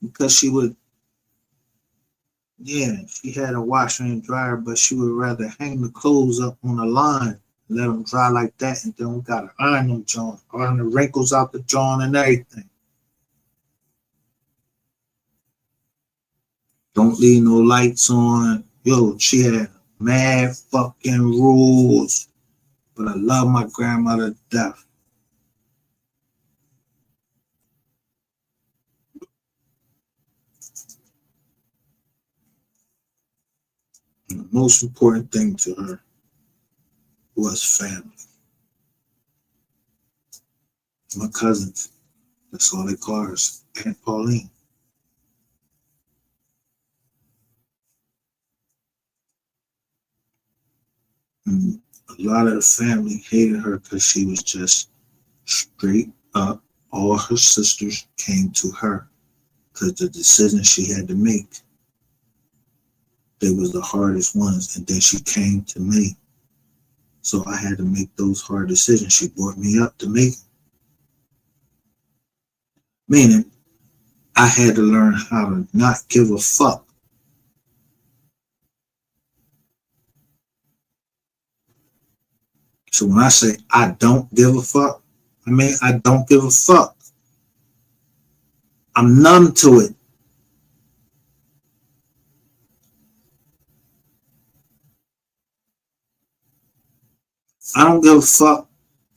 because she would, she had a washer and dryer, but she would rather hang the clothes up on a line, let them dry like that, and then we gotta iron them, John, iron the wrinkles out the John and everything. Don't leave no lights on. Yo, she had mad fucking rules, but I love my grandmother to death. And the most important thing to her was family. My cousins, that's all they call her, Aunt Pauline. And a lot of the family hated her because she was just straight up. All her sisters came to her because the decisions she had to make, they was the hardest ones. And then she came to me. So I had to make those hard decisions. She brought me up to make them. Meaning, I had to learn how to not give a fuck. So when I say I don't give a fuck, I mean I don't give a fuck. I'm numb to it. I don't give a fuck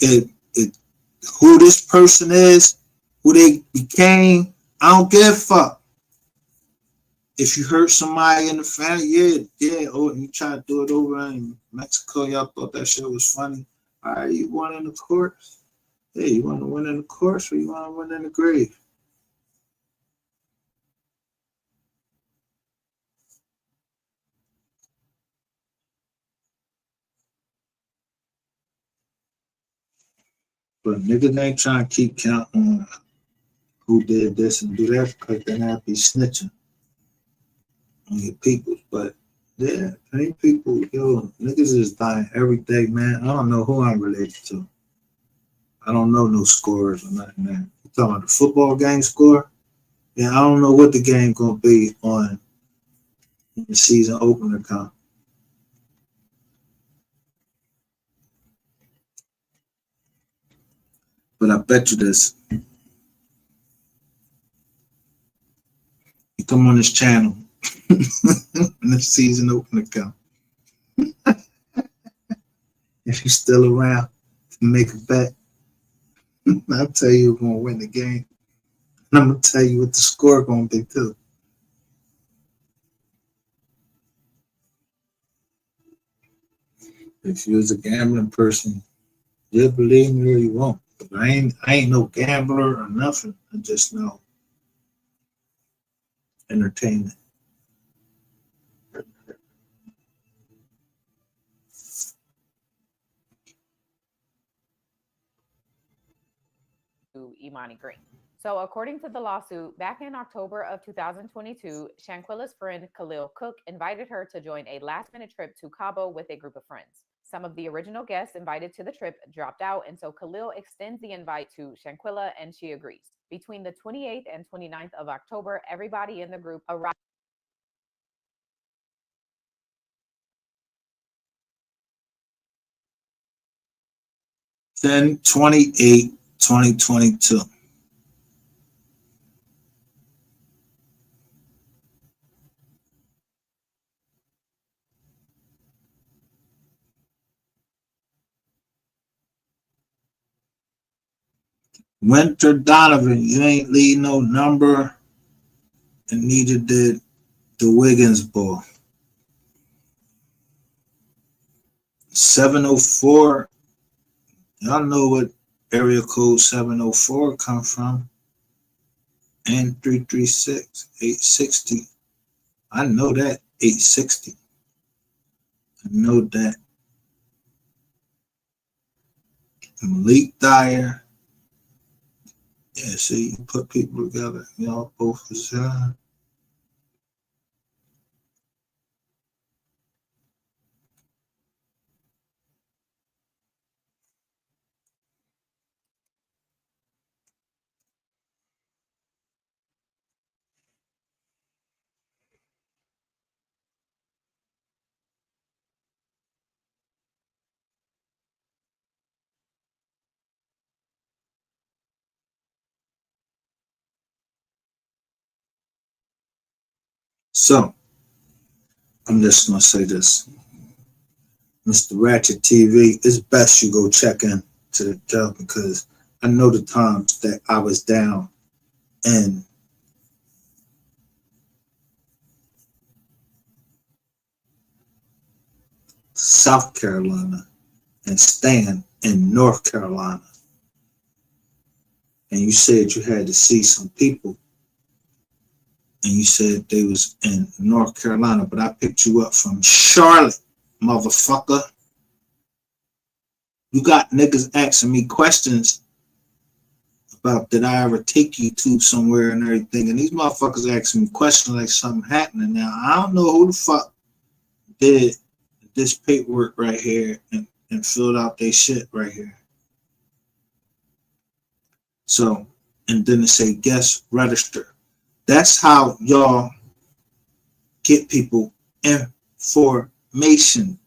who this person is, who they became. I don't give a fuck. If you hurt somebody in the family, oh, and you try to do it over in Mexico, y'all thought that shit was funny. All right, you want in the course? Hey, you want to win in the course or you want to win in the grave? But niggas ain't trying to keep count on who did this and do that because then I'd be snitching on your people. But yeah, ain't people, niggas is dying every day, man. I don't know who I'm related to. I don't know no scores or nothing, man. You talking about the football game score? Yeah, I don't know what the game gonna be on the season opener come. But I bet you this. You come on this channel when the season opener come. If you're still around to make a bet, I'll tell you who's gonna win the game. And I'm gonna tell you what the score gonna be too. If you was a gambling person, you'll believe me or you won't. But I ain't no gambler or nothing. I just know entertainment. Imani Green. So according to the lawsuit, back in October of 2022, Shanquilla's friend Khalil Cook invited her to join a last-minute trip to Cabo with a group of friends. Some of the original guests invited to the trip dropped out, and so Khalil extends the invite to Shanquilla, and she agrees. Between the 28th and 29th of October, everybody in the group arrived. 10/28/2022. Winter Donovan, you ain't leave no number, and neither did the Wiggins boy. 704. Y'all know what area code 704 come from. And 336, 860. I know that 860. I know that. Malik Dyer. Yeah, see, you put people together. Y'all both is So, I'm just going to say this. Mr. Ratchet TV, it's best you go check in to the jail because I know the times that I was down in South Carolina and staying in North Carolina. And you said you had to see some people and you said they was in North Carolina, but I picked you up from Charlotte, motherfucker. You got niggas asking me questions about did I ever take you to somewhere and everything, and these motherfuckers asking me questions like something happening. Now, I don't know who the fuck did this paperwork right here and filled out their shit right here. So, and then it say guest register. That's how y'all get people information.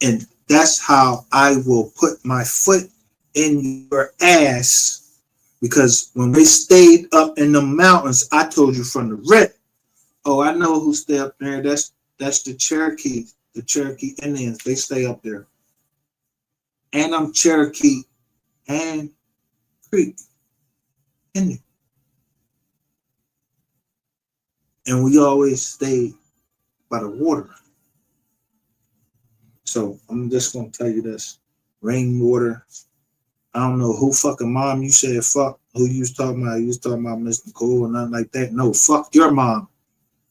And that's how I will put my foot in your ass. Because when we stayed up in the mountains, I told you from the rip. Oh, I know who stay up there. That's the Cherokee Indians. They stay up there. And I'm Cherokee and Creek Indian. And we always stayed by the water. So I'm just gonna tell you this. Rainwater. I don't know who fucking mom you said fuck. Who you was talking about? You was talking about Miss Nicole or nothing like that. No, fuck your mom.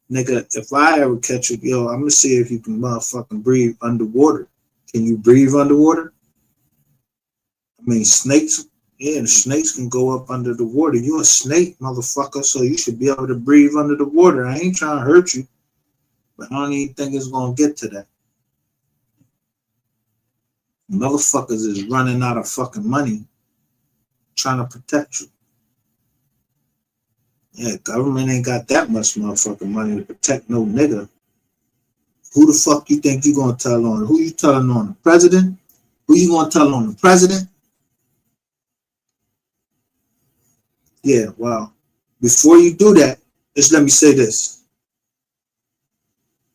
Nigga, if I ever catch you, yo, I'm gonna see if you can motherfucking breathe underwater. Can you breathe underwater? I mean, snakes, yeah, the snakes can go up under the water. You a snake, motherfucker, so you should be able to breathe under the water. I ain't trying to hurt you, but I don't even think it's gonna get to that. Motherfuckers is running out of fucking money trying to protect you. Yeah, government ain't got that much motherfucking money to protect no nigga. Who the fuck you think you gonna tell on? Who you telling on? The president? Who you gonna tell on? The president? Yeah, well, before you do that, just let me say this.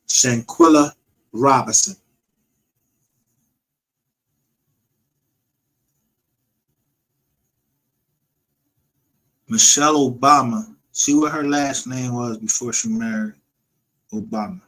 Shanquilla Robinson. Michelle Obama. See what her last name was before she married Obama.